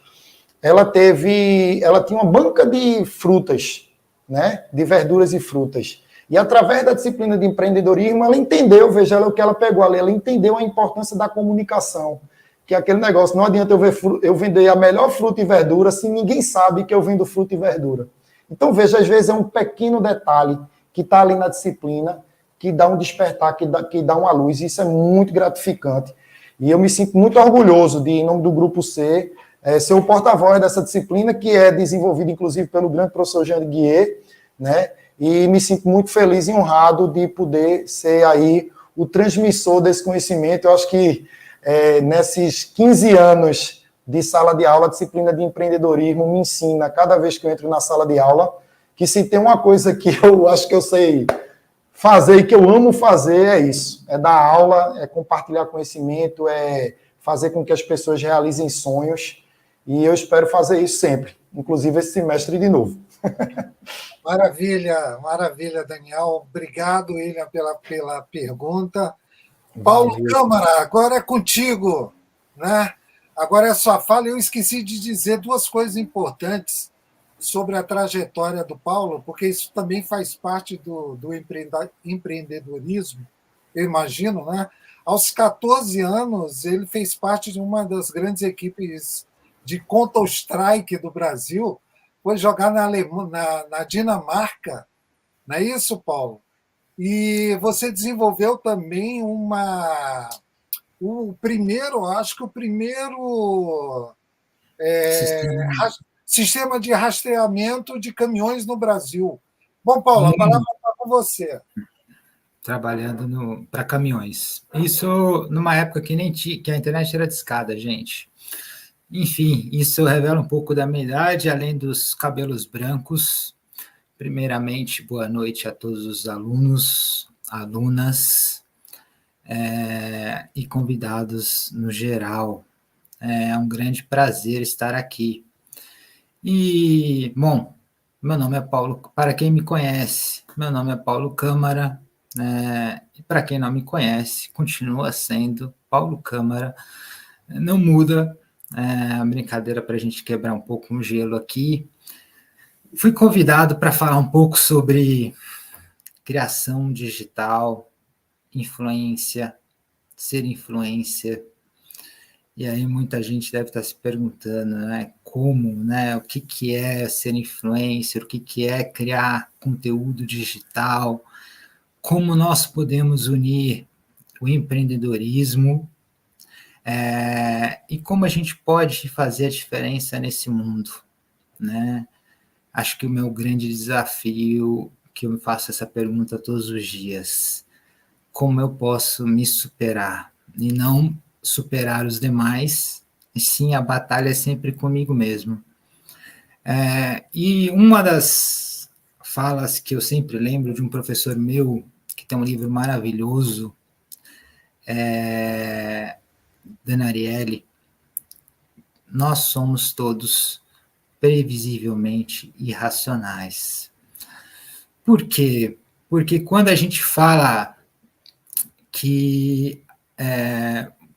Ela tinha uma banca de frutas, né? De verduras e frutas. E através da disciplina de empreendedorismo, ela entendeu, veja o que ela pegou ali, ela entendeu a importância da comunicação. Que é aquele negócio, não adianta eu vender a melhor fruta e verdura se ninguém sabe que eu vendo fruta e verdura. Então, veja, às vezes é um pequeno detalhe que está ali na disciplina, que dá um despertar, que dá uma luz, e isso é muito gratificante. E eu me sinto muito orgulhoso de, em nome do Grupo C, ser o porta-voz dessa disciplina, que é desenvolvida, inclusive, pelo grande professor Jean Guier, né? E me sinto muito feliz e honrado de poder ser aí o transmissor desse conhecimento. Eu acho que nesses 15 anos de sala de aula, a disciplina de empreendedorismo me ensina, cada vez que eu entro na sala de aula, que se tem uma coisa que eu acho que eu sei fazer e que eu amo fazer, é isso. É dar aula, é compartilhar conhecimento, é fazer com que as pessoas realizem sonhos. E eu espero fazer isso sempre, inclusive esse semestre de novo. Maravilha, maravilha, Daniel. Obrigado, William, pela pergunta. Paulo Câmara, agora é contigo, né? Agora é sua fala. Eu esqueci de dizer duas coisas importantes sobre a trajetória do Paulo, porque isso também faz parte do empreendedorismo, eu imagino, né? Aos 14 anos, ele fez parte de uma das grandes equipes de Counter-Strike do Brasil, foi jogar na Dinamarca, não é isso, Paulo? E você desenvolveu também o primeiro sistema de rastreamento de caminhões no Brasil. Bom, Paulo, a palavra está com você. Trabalhando para caminhões. Isso numa época que a internet era discada, gente. Enfim, isso revela um pouco da minha idade, além dos cabelos brancos. Primeiramente, boa noite a todos os alunos, alunas e convidados no geral. É um grande prazer estar aqui. E, bom, meu nome é Paulo, para quem me conhece, meu nome é Paulo Câmara, e para quem não me conhece, continua sendo Paulo Câmara, não muda. A brincadeira para a gente quebrar um pouco o gelo aqui. Fui convidado para falar um pouco sobre criação digital, influência, ser influencer. E aí muita gente deve estar se perguntando, né, como, né, o que é ser influencer, o que é criar conteúdo digital, como nós podemos unir o empreendedorismo e como a gente pode fazer a diferença nesse mundo, né? Acho que o meu grande desafio, que eu me faço essa pergunta todos os dias, como eu posso me superar? E não superar os demais, e sim a batalha é sempre comigo mesmo. E uma das falas que eu sempre lembro de um professor meu, que tem um livro maravilhoso, Dan Ariely, nós somos todos previsivelmente irracionais. Por quê? Porque quando a gente fala que,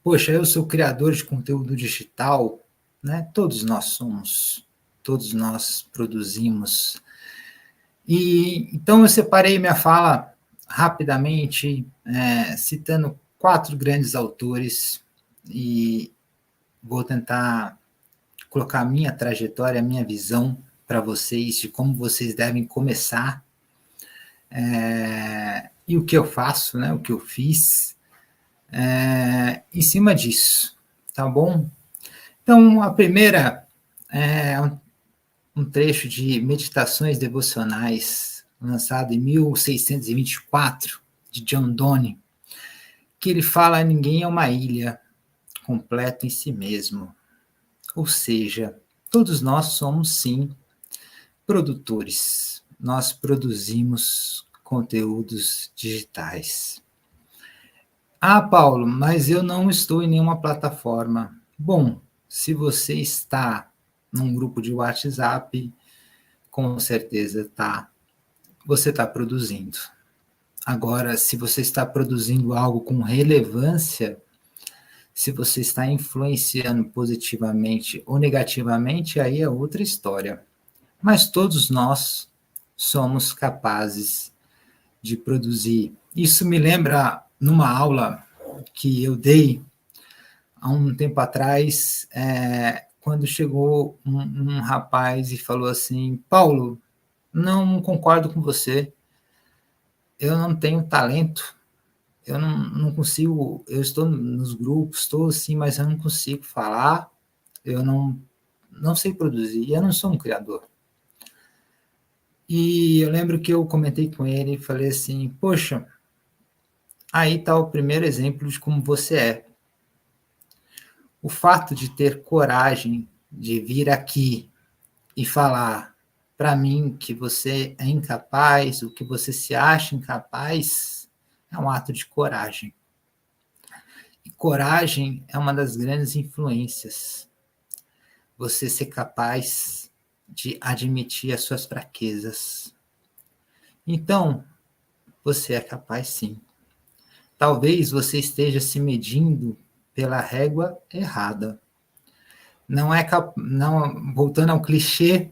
poxa, eu sou criador de conteúdo digital, né? Todos nós somos, todos nós produzimos. E então eu separei minha fala rapidamente, citando 4 grandes autores, e vou tentar colocar a minha trajetória, a minha visão para vocês de como vocês devem começar, e o que eu faço, né, o que eu fiz, em cima disso, tá bom? Então, a primeira é um trecho de Meditações Devocionais, lançado em 1624, de John Donne, que ele fala: ninguém é uma ilha, completo em si mesmo. Ou seja, todos nós somos, sim, produtores. Nós produzimos conteúdos digitais. Ah, Paulo, mas eu não estou em nenhuma plataforma. Bom, se você está num grupo de WhatsApp, com certeza você está produzindo. Agora, se você está produzindo algo com relevância, se você está influenciando positivamente ou negativamente, aí é outra história. Mas todos nós somos capazes de produzir. Isso me lembra numa aula que eu dei há um tempo atrás, quando chegou um rapaz e falou assim: Paulo, não concordo com você, eu não tenho talento, eu não consigo, eu estou nos grupos, estou assim, mas eu não consigo falar, eu não sei produzir, eu não sou um criador. E eu lembro que eu comentei com ele e falei assim: poxa, aí está o primeiro exemplo de como você é. O fato de ter coragem de vir aqui e falar para mim que você é incapaz, o que você se acha incapaz, é um ato de coragem. E coragem é uma das grandes influências. Você ser capaz de admitir as suas fraquezas. Então, você é capaz, sim. Talvez você esteja se medindo pela régua errada. Voltando ao clichê,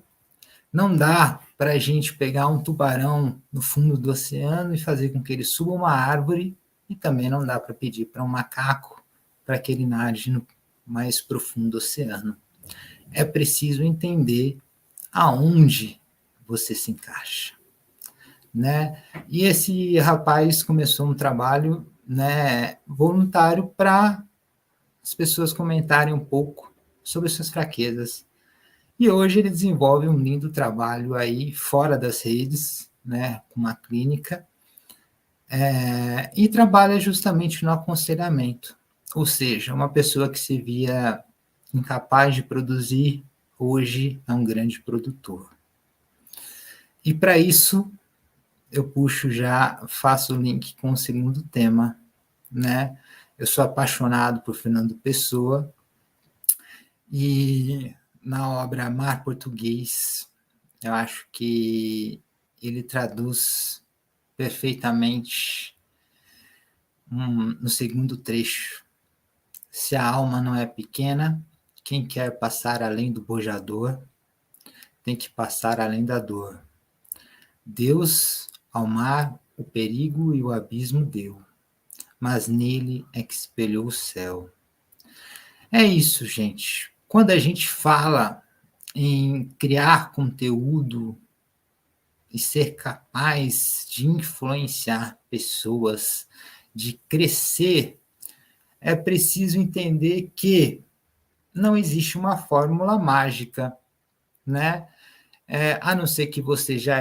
não dá para a gente pegar um tubarão no fundo do oceano e fazer com que ele suba uma árvore, e também não dá para pedir para um macaco para que ele nade no mais profundo oceano. É preciso entender aonde você se encaixa, né? E esse rapaz começou um trabalho, né, voluntário para as pessoas comentarem um pouco sobre suas fraquezas. E hoje ele desenvolve um lindo trabalho aí fora das redes, né, com uma clínica, e trabalha justamente no aconselhamento. Ou seja, uma pessoa que se via incapaz de produzir, hoje é um grande produtor. E para isso, eu faço o link com o segundo tema, né? Eu sou apaixonado por Fernando Pessoa, e na obra Mar Português, eu acho que ele traduz perfeitamente no segundo trecho: se a alma não é pequena, quem quer passar além do bojador tem que passar além da dor. Deus ao mar o perigo e o abismo deu, mas nele é que espelhou o céu. É isso, gente. Quando a gente fala em criar conteúdo e ser capaz de influenciar pessoas, de crescer, é preciso entender que não existe uma fórmula mágica, né? A não ser que você já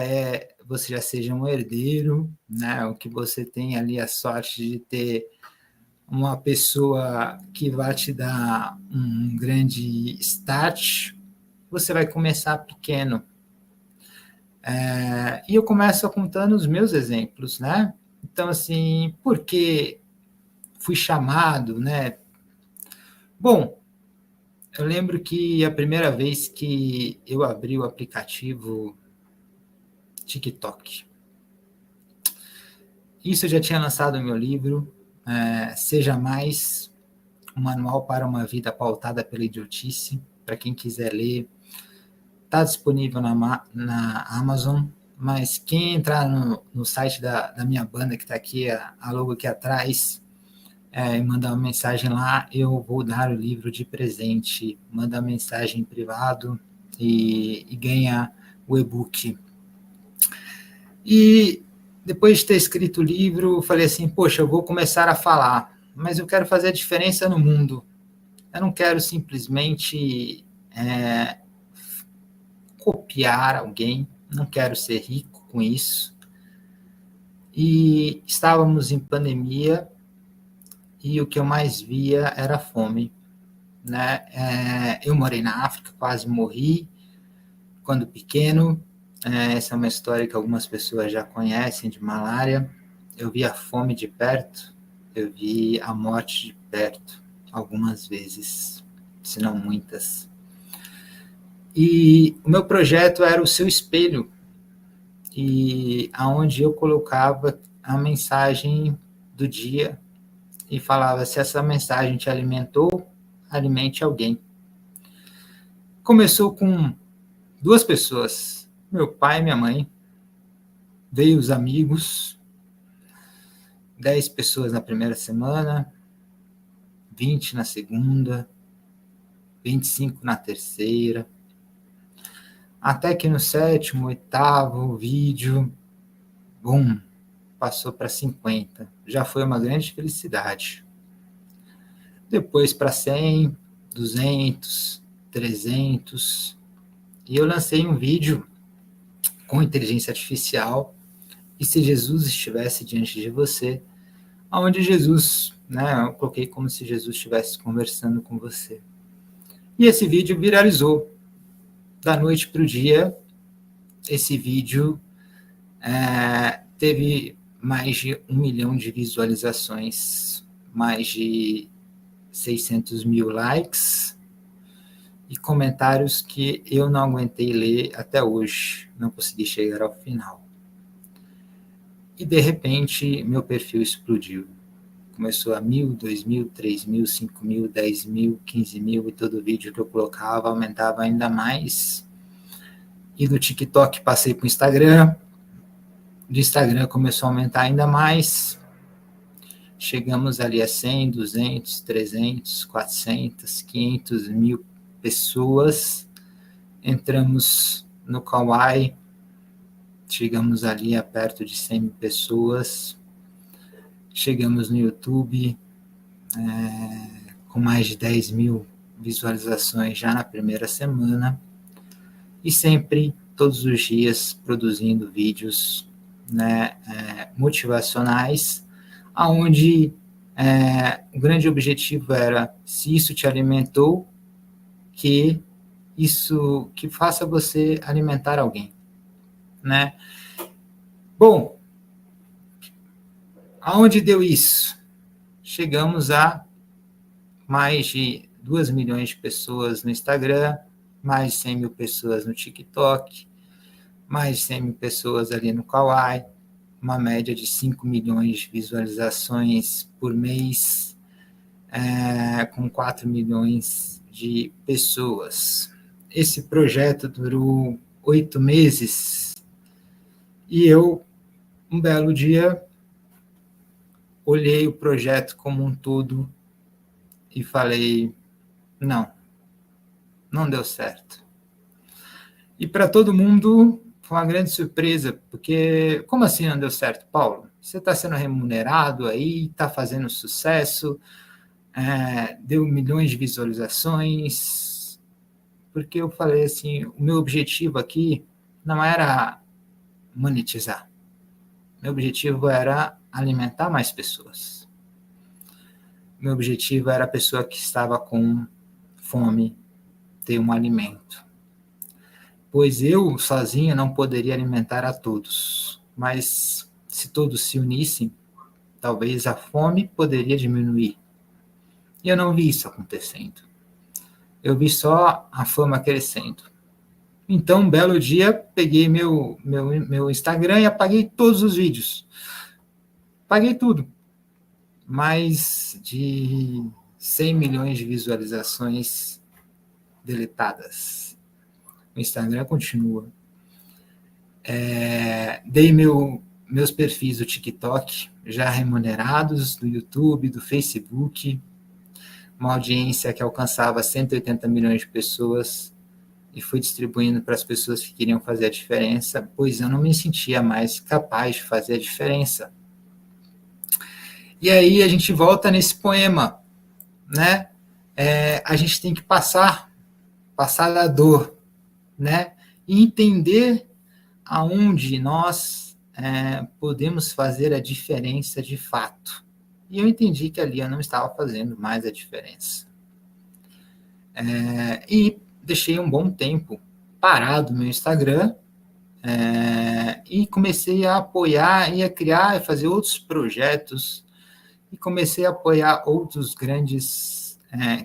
seja um herdeiro, né? Ou que você tenha ali a sorte de ter uma pessoa que vai te dar um grande start, você vai começar pequeno. E eu começo contando os meus exemplos, né? Então, assim, por que fui chamado, né? Bom, eu lembro que a primeira vez que eu abri o aplicativo TikTok, isso eu já tinha lançado o meu livro, Seja Mais, um manual para uma vida pautada pela idiotice, para quem quiser ler. Está disponível na Amazon, mas quem entrar no site da minha banda, que está aqui, a logo aqui atrás, e mandar uma mensagem lá, eu vou dar o livro de presente. Manda uma mensagem em privado e ganha o e-book. E depois de ter escrito o livro, eu falei assim, poxa, eu vou começar a falar, mas eu quero fazer a diferença no mundo. Eu não quero simplesmente copiar alguém, não quero ser rico com isso. E estávamos em pandemia e o que eu mais via era fome, né? Eu morei na África, quase morri quando pequeno. Essa é uma história que algumas pessoas já conhecem, de malária. Eu vi a fome de perto, eu vi a morte de perto, algumas vezes, se não muitas. E o meu projeto era o seu espelho, e aonde eu colocava a mensagem do dia e falava, se essa mensagem te alimentou, alimente alguém. Começou com 2 pessoas, meu pai e minha mãe, veio os amigos, 10 pessoas na primeira semana, 20 na segunda, 25 na terceira, até que no 7º, 8º vídeo, bum, passou para 50. Já foi uma grande felicidade. Depois para 100, 200, 300. E eu lancei um vídeo com inteligência artificial, e se Jesus estivesse diante de você, onde Jesus, né, eu coloquei como se Jesus estivesse conversando com você. E esse vídeo viralizou. Da noite para o dia, esse vídeo teve mais de 1 milhão de visualizações, mais de 600 mil likes e comentários que eu não aguentei ler até hoje, não consegui chegar ao final. E de repente meu perfil explodiu. Começou a 1.000, 2.000, 3.000, 5.000, 10.000, 15.000, e todo vídeo que eu colocava aumentava ainda mais. E do TikTok passei para o Instagram, do Instagram começou a aumentar ainda mais, chegamos ali a 100, 200, 300, 400, 500 mil pessoas, entramos no Kawaii, chegamos ali a perto de 100 mil pessoas, chegamos no YouTube, com mais de 10 mil visualizações já na primeira semana, e sempre, todos os dias, produzindo vídeos, né, motivacionais, onde o grande objetivo era, se isso te alimentou, que faça você alimentar alguém, né? Bom, aonde deu isso? Chegamos a mais de 2 milhões de pessoas no Instagram, mais de 100 mil pessoas no TikTok, mais de 100 mil pessoas ali no Kawaii, uma média de 5 milhões de visualizações por mês, com 4 milhões de pessoas. Esse projeto durou 8 meses e eu, um belo dia, olhei o projeto como um todo e falei, não deu certo. E para todo mundo foi uma grande surpresa, porque como assim não deu certo, Paulo? Você está sendo remunerado aí, está fazendo sucesso, deu milhões de visualizações, porque eu falei assim, o meu objetivo aqui não era monetizar, meu objetivo era alimentar mais pessoas. Meu objetivo era a pessoa que estava com fome ter um alimento. pois eu sozinho não poderia alimentar a todos, mas se todos se unissem, talvez a fome poderia diminuir. E eu não vi isso acontecendo. Eu vi só a fama crescendo. Então, um belo dia, peguei meu Instagram e apaguei todos os vídeos. Apaguei tudo. Mais de 100 milhões de visualizações deletadas. O Instagram continua. Dei meus perfis do TikTok, já remunerados, do YouTube, do Facebook, uma audiência que alcançava 180 milhões de pessoas, e fui distribuindo para as pessoas que queriam fazer a diferença, pois eu não me sentia mais capaz de fazer a diferença. E aí a gente volta nesse poema, né? A gente tem que passar da dor, né? E entender aonde nós podemos fazer a diferença de fato. E eu entendi que ali eu não estava fazendo mais a diferença. E deixei um bom tempo parado no meu Instagram, e comecei a apoiar e a criar e fazer outros projetos, e comecei a apoiar outros grandes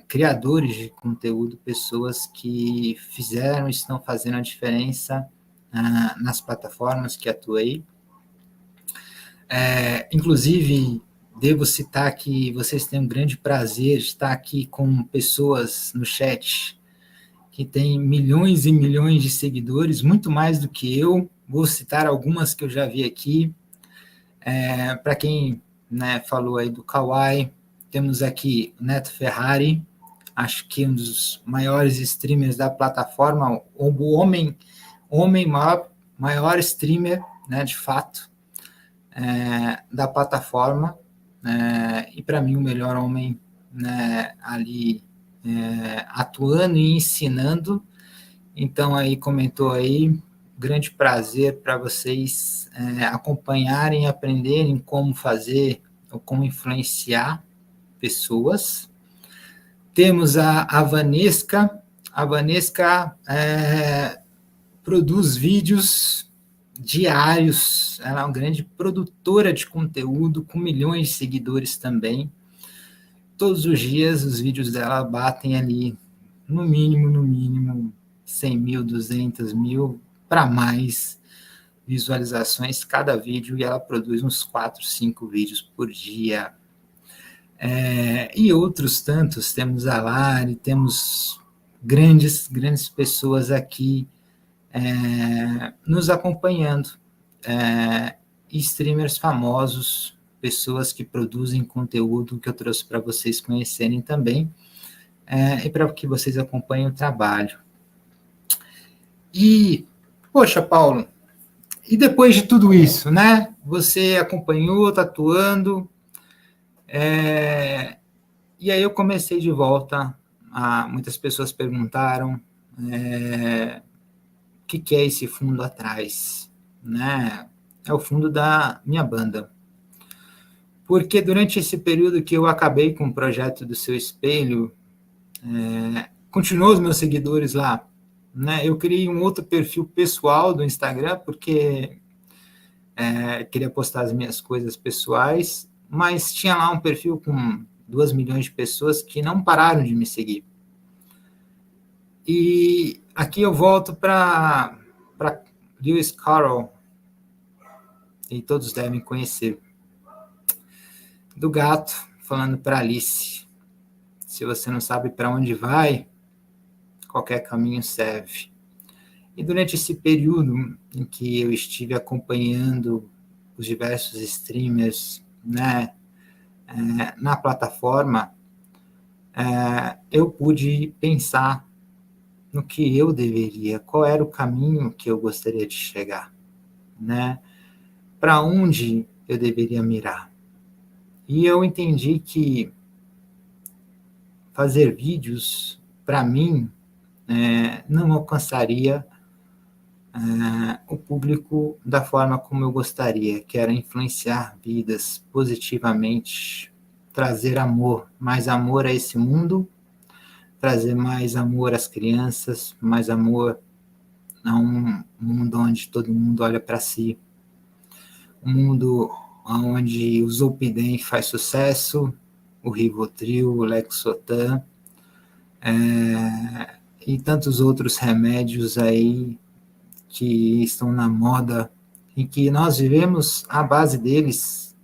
criadores de conteúdo, pessoas que fizeram e estão fazendo a diferença nas plataformas que atuei. Inclusive, devo citar que vocês têm um grande prazer de estar aqui com pessoas no chat que têm milhões e milhões de seguidores, muito mais do que eu. Vou citar algumas que eu já vi aqui. Para quem falou aí do Kawaii, temos aqui o Neto Ferrari, acho que um dos maiores streamers da plataforma, o homem maior streamer, de fato, da plataforma, e para mim o melhor homem ali atuando e ensinando. Então aí comentou aí, grande prazer para vocês acompanharem e aprenderem como fazer ou como influenciar pessoas. Temos a Vanesca. A Vanesca produz vídeos diários, ela é uma grande produtora de conteúdo, com milhões de seguidores também. Todos os dias os vídeos dela batem ali, no mínimo, 100 mil, 200 mil, para mais visualizações cada vídeo, e ela produz uns 4, 5 vídeos por dia. E outros tantos, temos a Lari, temos grandes pessoas aqui nos acompanhando, streamers famosos, pessoas que produzem conteúdo que eu trouxe para vocês conhecerem também, e para que vocês acompanhem o trabalho. E, poxa, Paulo, e depois de tudo isso, né? Você acompanhou, está atuando, e aí eu comecei de volta, muitas pessoas perguntaram o que é esse fundo atrás, né? É o fundo da minha banda. Porque durante esse período que eu acabei com o projeto do Seu Espelho, continuou os meus seguidores lá, né? Eu criei um outro perfil pessoal do Instagram, porque queria postar as minhas coisas pessoais, mas tinha lá um perfil com 2 milhões de pessoas que não pararam de me seguir. E aqui eu volto para Lewis Carroll, e todos devem conhecer, do gato falando para Alice: se você não sabe para onde vai, qualquer caminho serve. E durante esse período em que eu estive acompanhando os diversos streamers, na plataforma, eu pude pensar no que eu deveria, qual era o caminho que eu gostaria de chegar, para onde eu deveria mirar. E eu entendi que fazer vídeos, para mim, não alcançaria o público da forma como eu gostaria, que era influenciar vidas positivamente, trazer amor, mais amor a esse mundo, trazer mais amor às crianças, mais amor a um mundo onde todo mundo olha para si, um mundo onde o Zolpidem faz sucesso, o Rivotril, o Lexotan, e tantos outros remédios aí que estão na moda e que nós vivemos à base deles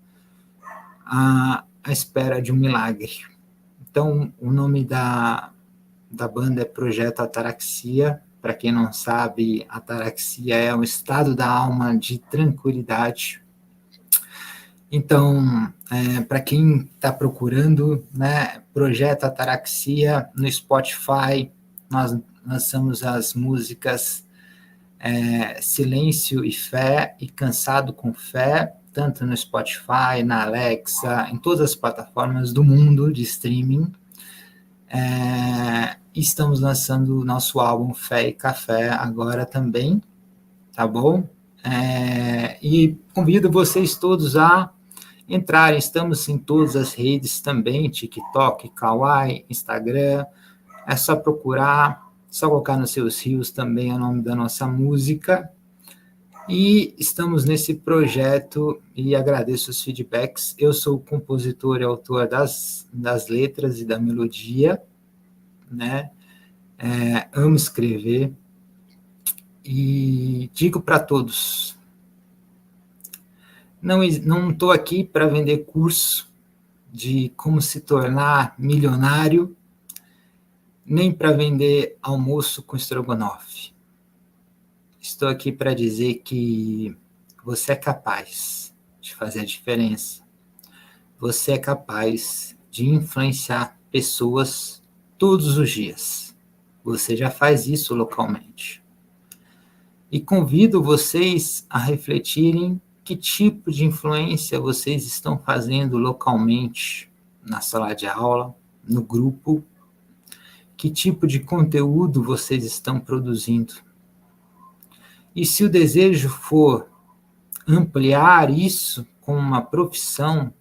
à espera de um milagre. Então, o nome da banda é Projeto Ataraxia. Para quem não sabe, ataraxia é um estado da alma de tranquilidade. Então, para quem está procurando, né, Projeto Ataraxia no Spotify, nós lançamos as músicas Silêncio e Fé e Cansado com Fé, tanto no Spotify, na Alexa, em todas as plataformas do mundo de streaming. Estamos lançando o nosso álbum Fé e Café agora também, tá bom? E convido vocês todos a entrarem, estamos em todas as redes também, TikTok, Kawaii, Instagram, é só procurar, só colocar nos seus rios também o nome da nossa música, e estamos nesse projeto, e agradeço os feedbacks. Eu sou o compositor e autor das letras e da melodia, né? Amo escrever, e digo para todos, não estou aqui para vender curso de como se tornar milionário, nem para vender almoço com estrogonofe. Estou aqui para dizer que você é capaz de fazer a diferença. Você é capaz de influenciar pessoas todos os dias. Você já faz isso localmente. E convido vocês a refletirem que tipo de influência vocês estão fazendo localmente, na sala de aula, no grupo, que tipo de conteúdo vocês estão produzindo. E se o desejo for ampliar isso com uma profissão,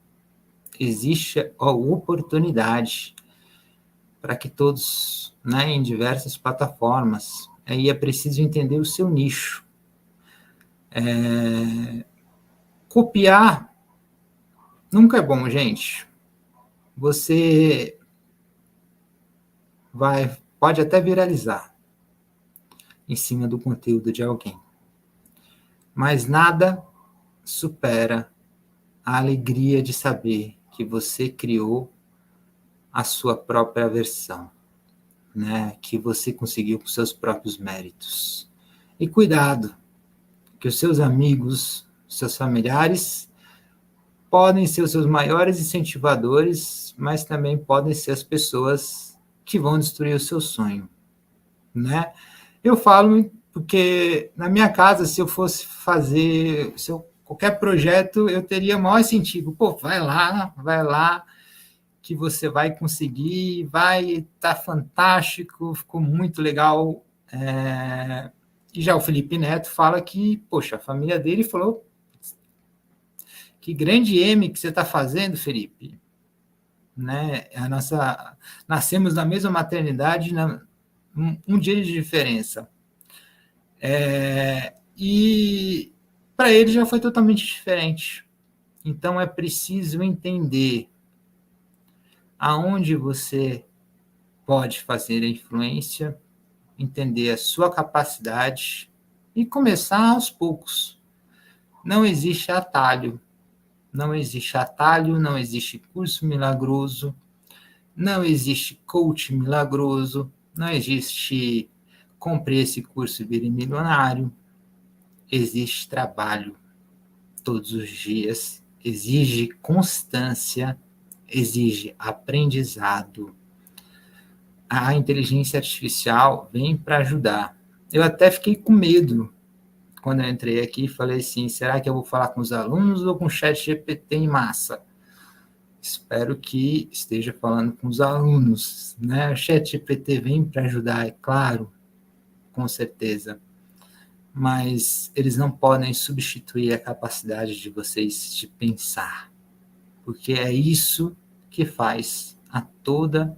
existe a oportunidade para que todos, né, em diversas plataformas, aí é preciso entender o seu nicho. Copiar nunca é bom, gente. Você pode até viralizar em cima do conteúdo de alguém, mas nada supera a alegria de saber que você criou a sua própria versão, né? Que você conseguiu com seus próprios méritos. E cuidado, que os seus amigos, seus familiares podem ser os seus maiores incentivadores, mas também podem ser as pessoas que vão destruir o seu sonho, né? Eu falo porque na minha casa, se eu fosse fazer qualquer projeto, eu teria o maior incentivo. Pô, vai lá, que você vai conseguir, vai estar fantástico, ficou muito legal. E já o Felipe Neto fala que, poxa, a família dele falou, que grande M que você está fazendo, Felipe. Né? Nascemos na mesma maternidade, um dia de diferença. E para ele já foi totalmente diferente. Então é preciso entender aonde você pode fazer a influência, entender a sua capacidade e começar aos poucos. Não existe atalho, não existe curso milagroso, não existe coach milagroso, não existe compre esse curso e vire milionário. Existe trabalho todos os dias, exige constância, exige aprendizado. A inteligência artificial vem para ajudar. Eu até fiquei com medo quando eu entrei aqui e falei assim, será que eu vou falar com os alunos ou com o chat GPT em massa? Espero que esteja falando com os alunos, né? O chat GPT vem para ajudar, é claro, com certeza, mas eles não podem substituir a capacidade de vocês de pensar, porque é isso que faz toda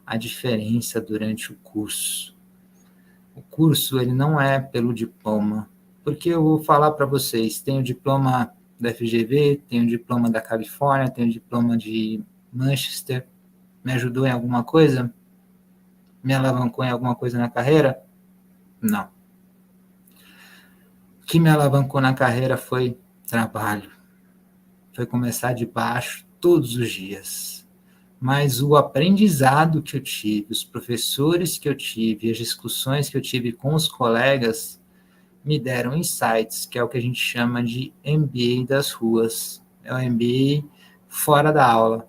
a diferença durante o curso. O curso, ele não é pelo diploma, porque eu vou falar para vocês, tenho o diploma da FGV, tenho o diploma da Califórnia, tenho o diploma de Manchester, me ajudou em alguma coisa? Me alavancou em alguma coisa na carreira? Não. O que me alavancou na carreira foi trabalho, foi começar de baixo todos os dias. Mas o aprendizado que eu tive, os professores que eu tive, as discussões que eu tive com os colegas, me deram insights, que é o que a gente chama de MBA das ruas. É o MBA fora da aula.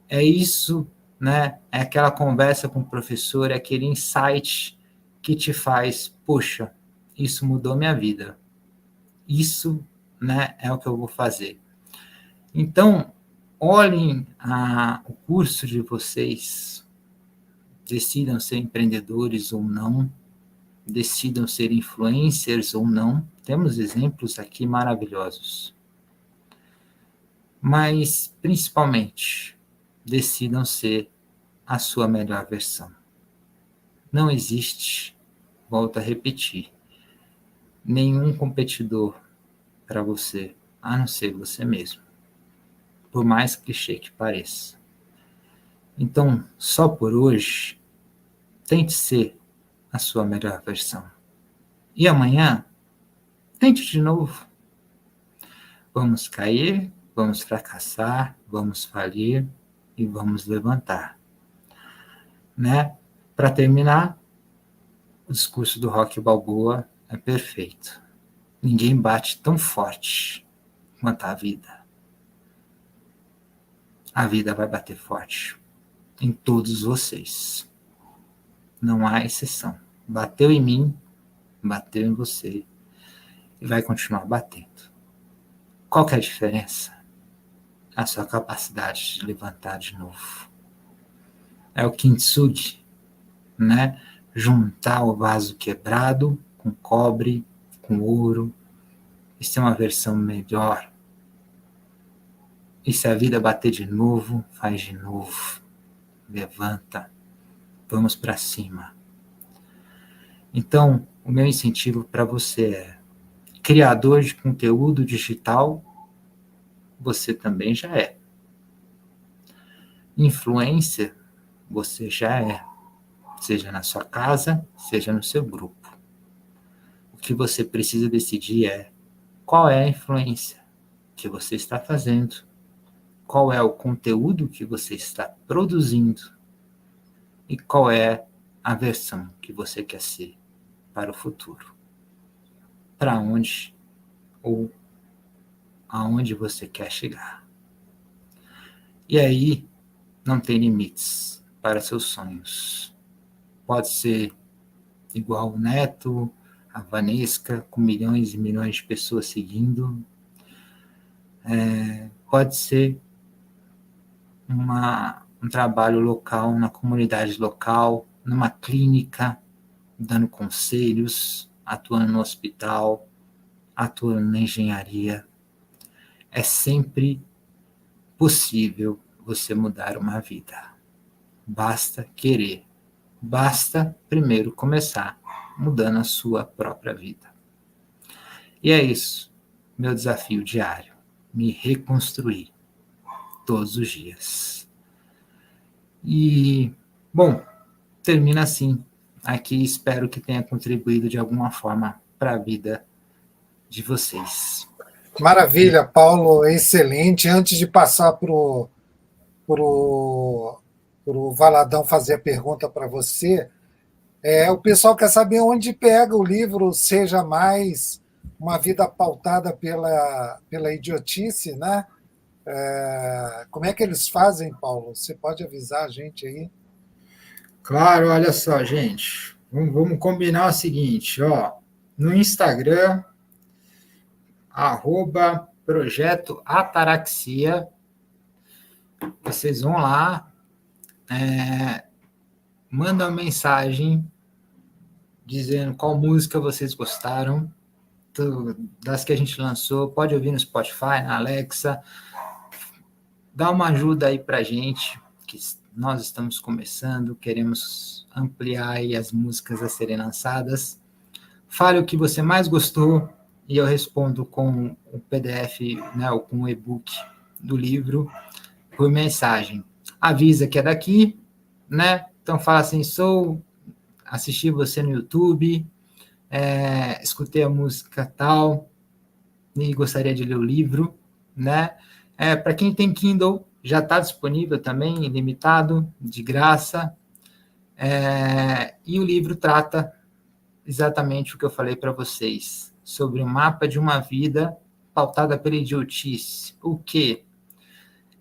É isso, né? É aquela conversa com o professor, é aquele insight que te faz, poxa, isso mudou minha vida. Isso, né, é o que eu vou fazer. Então, olhem o curso de vocês, decidam ser empreendedores ou não, decidam ser influencers ou não, temos exemplos aqui maravilhosos. Mas, principalmente, decidam ser a sua melhor versão. Não existe, volto a repetir, nenhum competidor para você, a não ser você mesmo. Por mais clichê que pareça. Então, só por hoje, tente ser a sua melhor versão. E amanhã, tente de novo. Vamos cair, vamos fracassar, vamos falir e vamos levantar. Né? Para terminar, o discurso do Rocky Balboa é perfeito. Ninguém bate tão forte quanto a vida. A vida vai bater forte em todos vocês. Não há exceção. Bateu em mim, bateu em você e vai continuar batendo. Qual que é a diferença? A sua capacidade de levantar de novo. É o kintsugi, né? Juntar o vaso quebrado com cobre, com ouro. Isso é uma versão melhor. E se a vida bater de novo, faz de novo. Levanta. Vamos para cima. Então, o meu incentivo para você é: criador de conteúdo digital, você também já é. Influencer, você já é. Seja na sua casa, seja no seu grupo. O que você precisa decidir é: qual é a influência que você está fazendo? Qual é o conteúdo que você está produzindo? E qual é a versão que você quer ser para o futuro? Para onde ou aonde você quer chegar? E aí, não tem limites para seus sonhos. Pode ser igual o Neto, a Vanesca, com milhões e milhões de pessoas seguindo. Pode ser um trabalho local, na comunidade local, numa clínica, dando conselhos, atuando no hospital, atuando na engenharia. É sempre possível você mudar uma vida. Basta querer. Basta primeiro começar mudando a sua própria vida. E é isso, meu desafio diário, me reconstruir todos os dias. E, bom, termina assim. Aqui espero que tenha contribuído de alguma forma para a vida de vocês. Maravilha, Paulo, excelente. Antes de passar para o Valadão fazer a pergunta para você, o pessoal quer saber onde pega o livro Seja Mais, uma vida pautada pela idiotice, né? Como é que eles fazem, Paulo? Você pode avisar a gente aí? Claro, olha só, gente. Vamos combinar o seguinte, ó. No Instagram, @Projeto Ataraxia, vocês vão lá, mandam uma mensagem dizendo qual música vocês gostaram, das que a gente lançou, pode ouvir no Spotify, na Alexa, dá uma ajuda aí pra gente, que nós estamos começando, queremos ampliar aí as músicas a serem lançadas. Fale o que você mais gostou e eu respondo com o PDF, né, ou com o e-book do livro por mensagem. Avisa que é daqui, né? Então fala assim, assisti você no YouTube, escutei a música tal e gostaria de ler o livro, né? Para quem tem Kindle, já está disponível também, ilimitado, de graça. E o livro trata exatamente o que eu falei para vocês, sobre o mapa de uma vida pautada pela idiotice. O quê?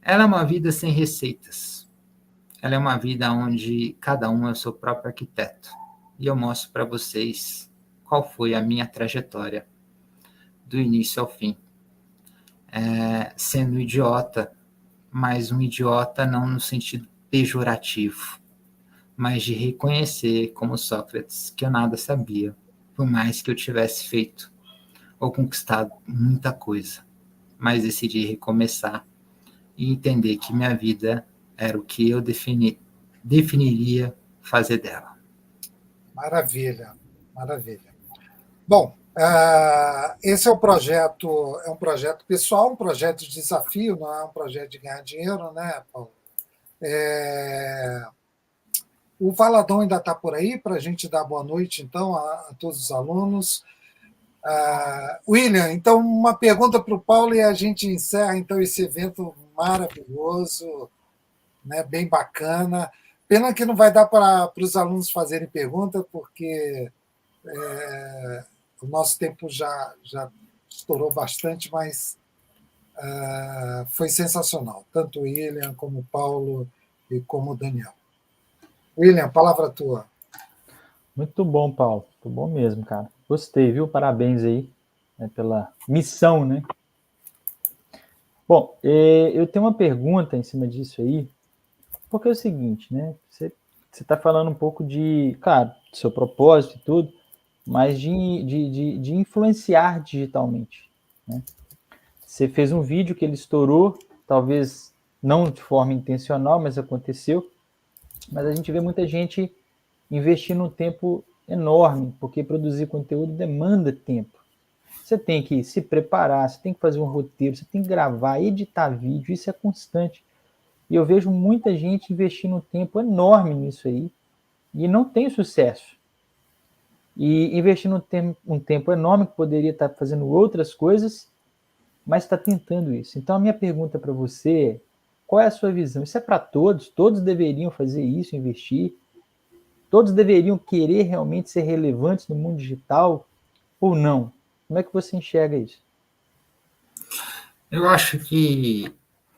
Ela é uma vida sem receitas. Ela é uma vida onde cada um é o seu próprio arquiteto. E eu mostro para vocês qual foi a minha trajetória, do início ao fim. Sendo idiota, mas um idiota não no sentido pejorativo, mas de reconhecer, como Sócrates, que eu nada sabia, por mais que eu tivesse feito ou conquistado muita coisa. Mas decidi recomeçar e entender que minha vida era o que eu definiria fazer dela. Maravilha, maravilha. Bom, esse é um projeto pessoal, um projeto de desafio, não é um projeto de ganhar dinheiro, né, Paulo? O Valadão ainda está por aí para a gente dar boa noite, então, a todos os alunos. William, então, uma pergunta para o Paulo e a gente encerra, então, esse evento maravilhoso, né, bem bacana. Pena que não vai dar para os alunos fazerem pergunta, porque o nosso tempo já estourou bastante, mas foi sensacional, tanto o William como o Paulo e como o Daniel. William, a palavra é tua. Muito bom, Paulo. Muito bom mesmo, cara. Gostei, viu? Parabéns aí, né, pela missão, né? Bom, eu tenho uma pergunta em cima disso aí, porque é o seguinte, né? Você está falando um pouco de, claro, do seu propósito e tudo, mas de influenciar digitalmente, né? Você fez um vídeo que ele estourou, talvez não de forma intencional, mas aconteceu. Mas a gente vê muita gente investindo um tempo enorme, porque produzir conteúdo demanda tempo. Você tem que se preparar, você tem que fazer um roteiro, você tem que gravar, editar vídeo, isso é constante. E eu vejo muita gente investindo um tempo enorme nisso aí e não tem sucesso. E investindo um tempo enorme que poderia estar fazendo outras coisas, mas está tentando isso. Então a minha pergunta para você é, qual é a sua visão? Isso é para todos? Todos deveriam fazer isso, investir? Todos deveriam querer realmente ser relevantes no mundo digital ou não? Como é que você enxerga isso? Eu acho que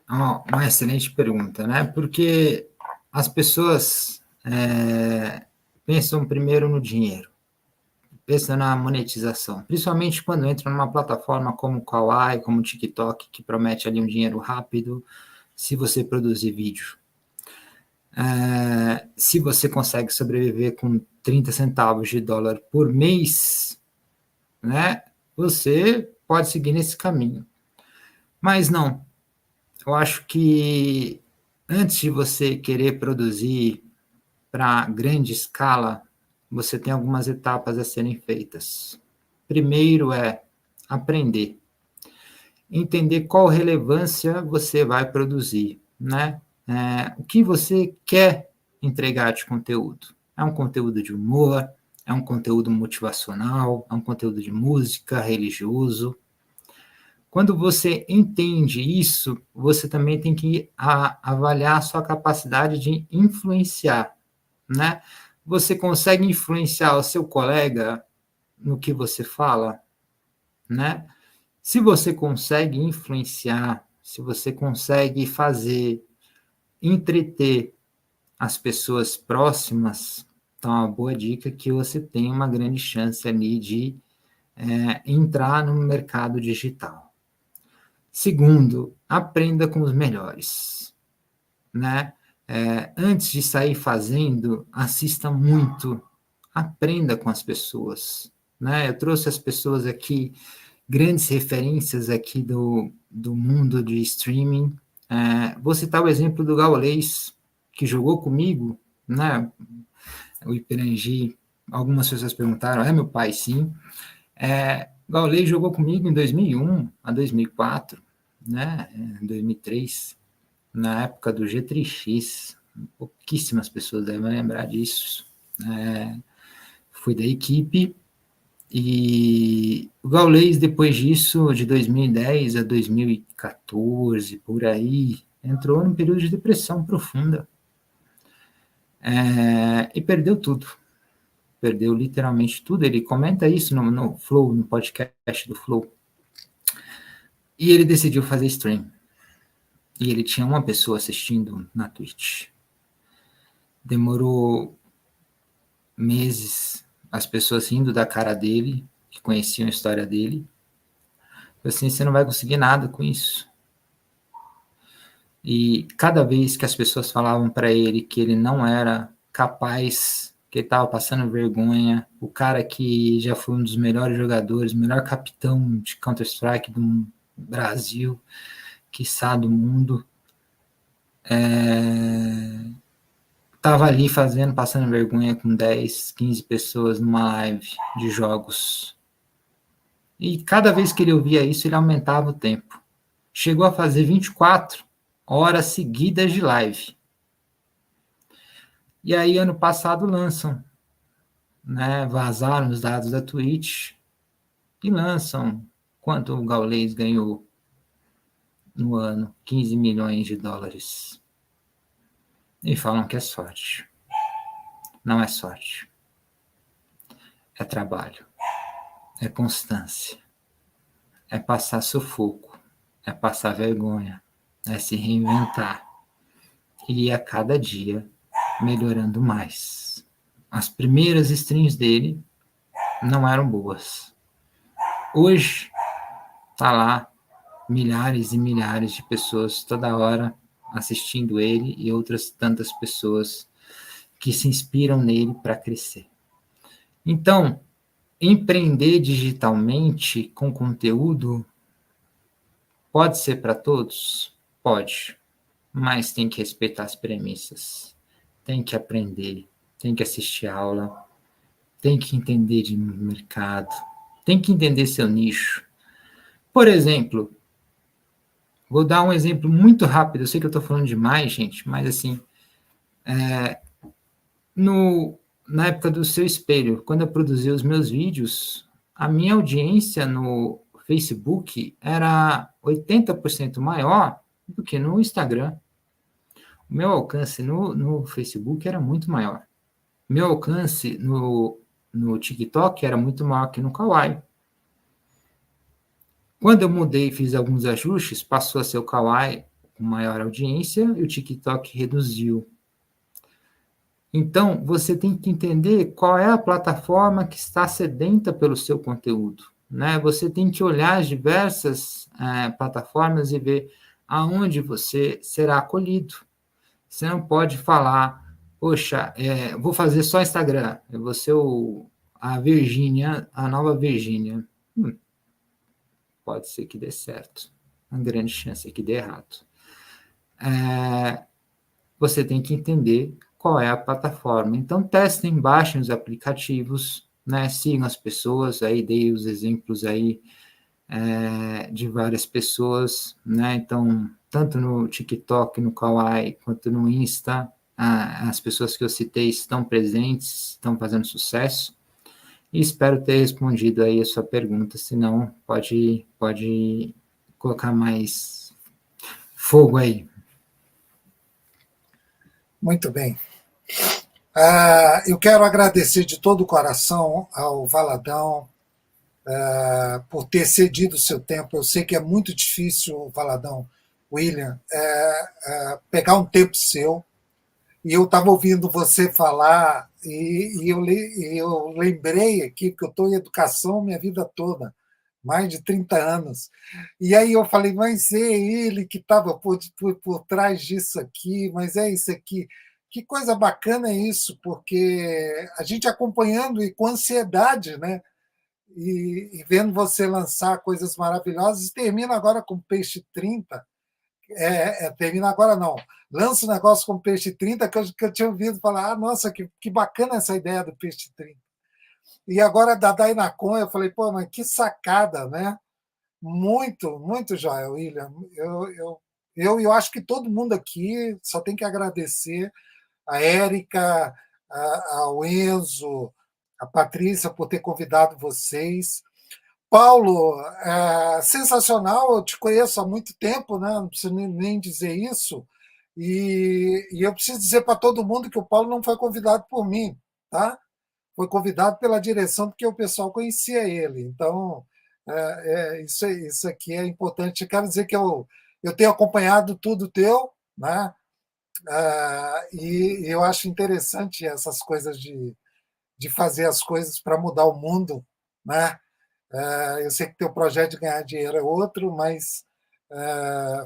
é uma excelente pergunta, né? Porque as pessoas pensam primeiro no dinheiro, pensam na monetização, principalmente quando entram numa plataforma como o Kawaii, como o TikTok, que promete ali um dinheiro rápido se você produzir vídeo. Se você consegue sobreviver com 30 centavos de dólar por mês, né, você pode seguir nesse caminho. Mas não, eu acho que antes de você querer produzir para grande escala, você tem algumas etapas a serem feitas. Primeiro é aprender, entender qual relevância você vai produzir, né? O que você quer entregar de conteúdo. É um conteúdo de humor, é um conteúdo motivacional, é um conteúdo de música, religioso. Quando você entende isso, você também tem que avaliar a sua capacidade de influenciar, né? Você consegue influenciar o seu colega no que você fala, né? Se você consegue influenciar, se você consegue fazer, entreter as pessoas próximas, então é uma boa dica que você tem uma grande chance ali de entrar no mercado digital. Segundo, aprenda com os melhores, né? Antes de sair fazendo, assista muito, aprenda com as pessoas, né? Eu trouxe as pessoas aqui, grandes referências aqui do mundo de streaming. Vou citar o exemplo do Gaules, que jogou comigo, né? O Iperangi, algumas pessoas perguntaram, é meu pai? Sim. Gaules jogou comigo em 2001 a 2004, né? Em 2003, na época do G3X. Pouquíssimas pessoas devem lembrar disso. Fui da equipe e o Gaules, depois disso, de 2010 a 2014, por aí, entrou num período de depressão profunda. E perdeu tudo. Perdeu literalmente tudo. Ele comenta isso no Flow, no podcast do Flow. E ele decidiu fazer stream. E ele tinha uma pessoa assistindo na Twitch. Demorou meses, as pessoas rindo da cara dele, que conheciam a história dele. Assim, você não vai conseguir nada com isso. E cada vez que as pessoas falavam para ele que ele não era capaz, que ele estava passando vergonha, o cara que já foi um dos melhores jogadores, o melhor capitão de Counter-Strike do Brasil, quiçá do mundo, estava ali passando vergonha com 10, 15 pessoas numa live de jogos. E cada vez que ele ouvia isso, ele aumentava o tempo. Chegou a fazer 24 horas seguidas de live. E aí, ano passado, lançam, né, vazaram os dados da Twitch e lançam quanto o Gaules ganhou no ano, 15 milhões de dólares. E falam que é sorte. Não é sorte. É trabalho. É constância. É passar sufoco. É passar vergonha. É se reinventar. E a cada dia melhorando mais. As primeiras streams dele não eram boas. Hoje tá lá milhares e milhares de pessoas toda hora assistindo ele e outras tantas pessoas que se inspiram nele para crescer. Então, empreender digitalmente com conteúdo pode ser para todos? Pode, mas tem que respeitar as premissas, tem que aprender, tem que assistir aula, tem que entender de mercado, tem que entender seu nicho. Por exemplo, vou dar um exemplo muito rápido, eu sei que eu estou falando demais, gente, mas assim, na época do Seu Espelho, quando eu produzia os meus vídeos, a minha audiência no Facebook era 80% maior do que no Instagram. O meu alcance no Facebook era muito maior. Meu alcance no TikTok era muito maior que no Kawaii. Quando eu mudei e fiz alguns ajustes, passou a ser o Kawaii com maior audiência e o TikTok reduziu. Então, você tem que entender qual é a plataforma que está sedenta pelo seu conteúdo, né? Você tem que olhar as diversas plataformas e ver aonde você será acolhido. Você não pode falar, poxa, vou fazer só Instagram, eu vou ser a Virgínia, a nova Virgínia. Pode ser que dê certo. Uma grande chance é que dê errado. Você tem que entender qual é a plataforma. Então, testem, baixem os aplicativos, né? Sigam as pessoas, aí dei os exemplos aí de várias pessoas, né? Então, tanto no TikTok, no Kawaii, quanto no Insta, as pessoas que eu citei estão presentes, estão fazendo sucesso, e espero ter respondido aí a sua pergunta, se não, pode colocar mais fogo aí. Muito bem. Eu quero agradecer de todo o coração ao Valadão por ter cedido o seu tempo. Eu sei que é muito difícil, Valadão, William, pegar um tempo seu. E eu estava ouvindo você falar e eu lembrei aqui que eu estou em educação minha vida toda, mais de 30 anos. E aí eu falei, mas é ele que estava por trás disso aqui, mas é isso aqui. Que coisa bacana é isso, porque a gente acompanhando e com ansiedade, né? E vendo você lançar coisas maravilhosas, termina agora com Peixe 30, termina agora não. Lança um negócio com peixe 30 que eu tinha ouvido falar, nossa, que bacana essa ideia do peixe 30. E agora da Dynacon, eu falei, pô, mas que sacada, né? Muito, muito joia, William. Eu acho que todo mundo aqui só tem que agradecer a Érica, ao Enzo, a Patrícia por ter convidado vocês. Paulo, sensacional, eu te conheço há muito tempo, né? Não preciso nem dizer isso. E eu preciso dizer para todo mundo que o Paulo não foi convidado por mim, tá? Foi convidado pela direção porque o pessoal conhecia ele. Então, isso aqui é importante. Eu quero dizer que eu tenho acompanhado tudo teu, né? E eu acho interessante essas coisas de fazer as coisas para mudar o mundo, né? Eu sei que teu projeto de ganhar dinheiro é outro, mas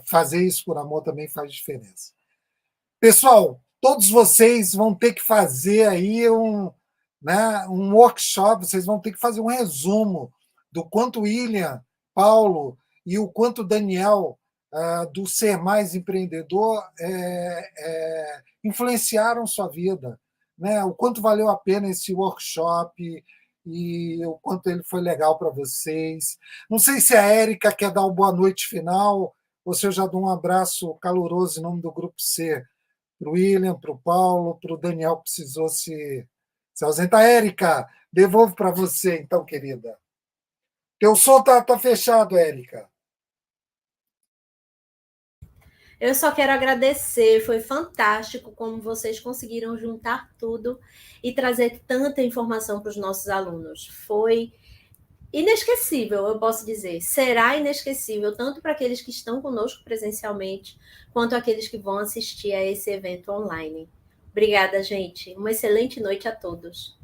fazer isso por amor também faz diferença. Pessoal, todos vocês vão ter que fazer aí um workshop, vocês vão ter que fazer um resumo do quanto William, Paulo e o quanto Daniel, do Ser Mais Empreendedor, influenciaram sua vida, né? O quanto valeu a pena esse workshop e o quanto ele foi legal para vocês. Não sei se a Érica quer dar uma boa noite final, ou se eu já dou um abraço caloroso em nome do Grupo C para o William, para o Paulo, para o Daniel, que precisou se ausentar. Érica, devolvo para você, então, querida. Teu som tá fechado, Érica. Eu só quero agradecer, foi fantástico como vocês conseguiram juntar tudo e trazer tanta informação para os nossos alunos. Foi inesquecível, eu posso dizer. Será inesquecível, tanto para aqueles que estão conosco presencialmente, quanto aqueles que vão assistir a esse evento online. Obrigada, gente. Uma excelente noite a todos.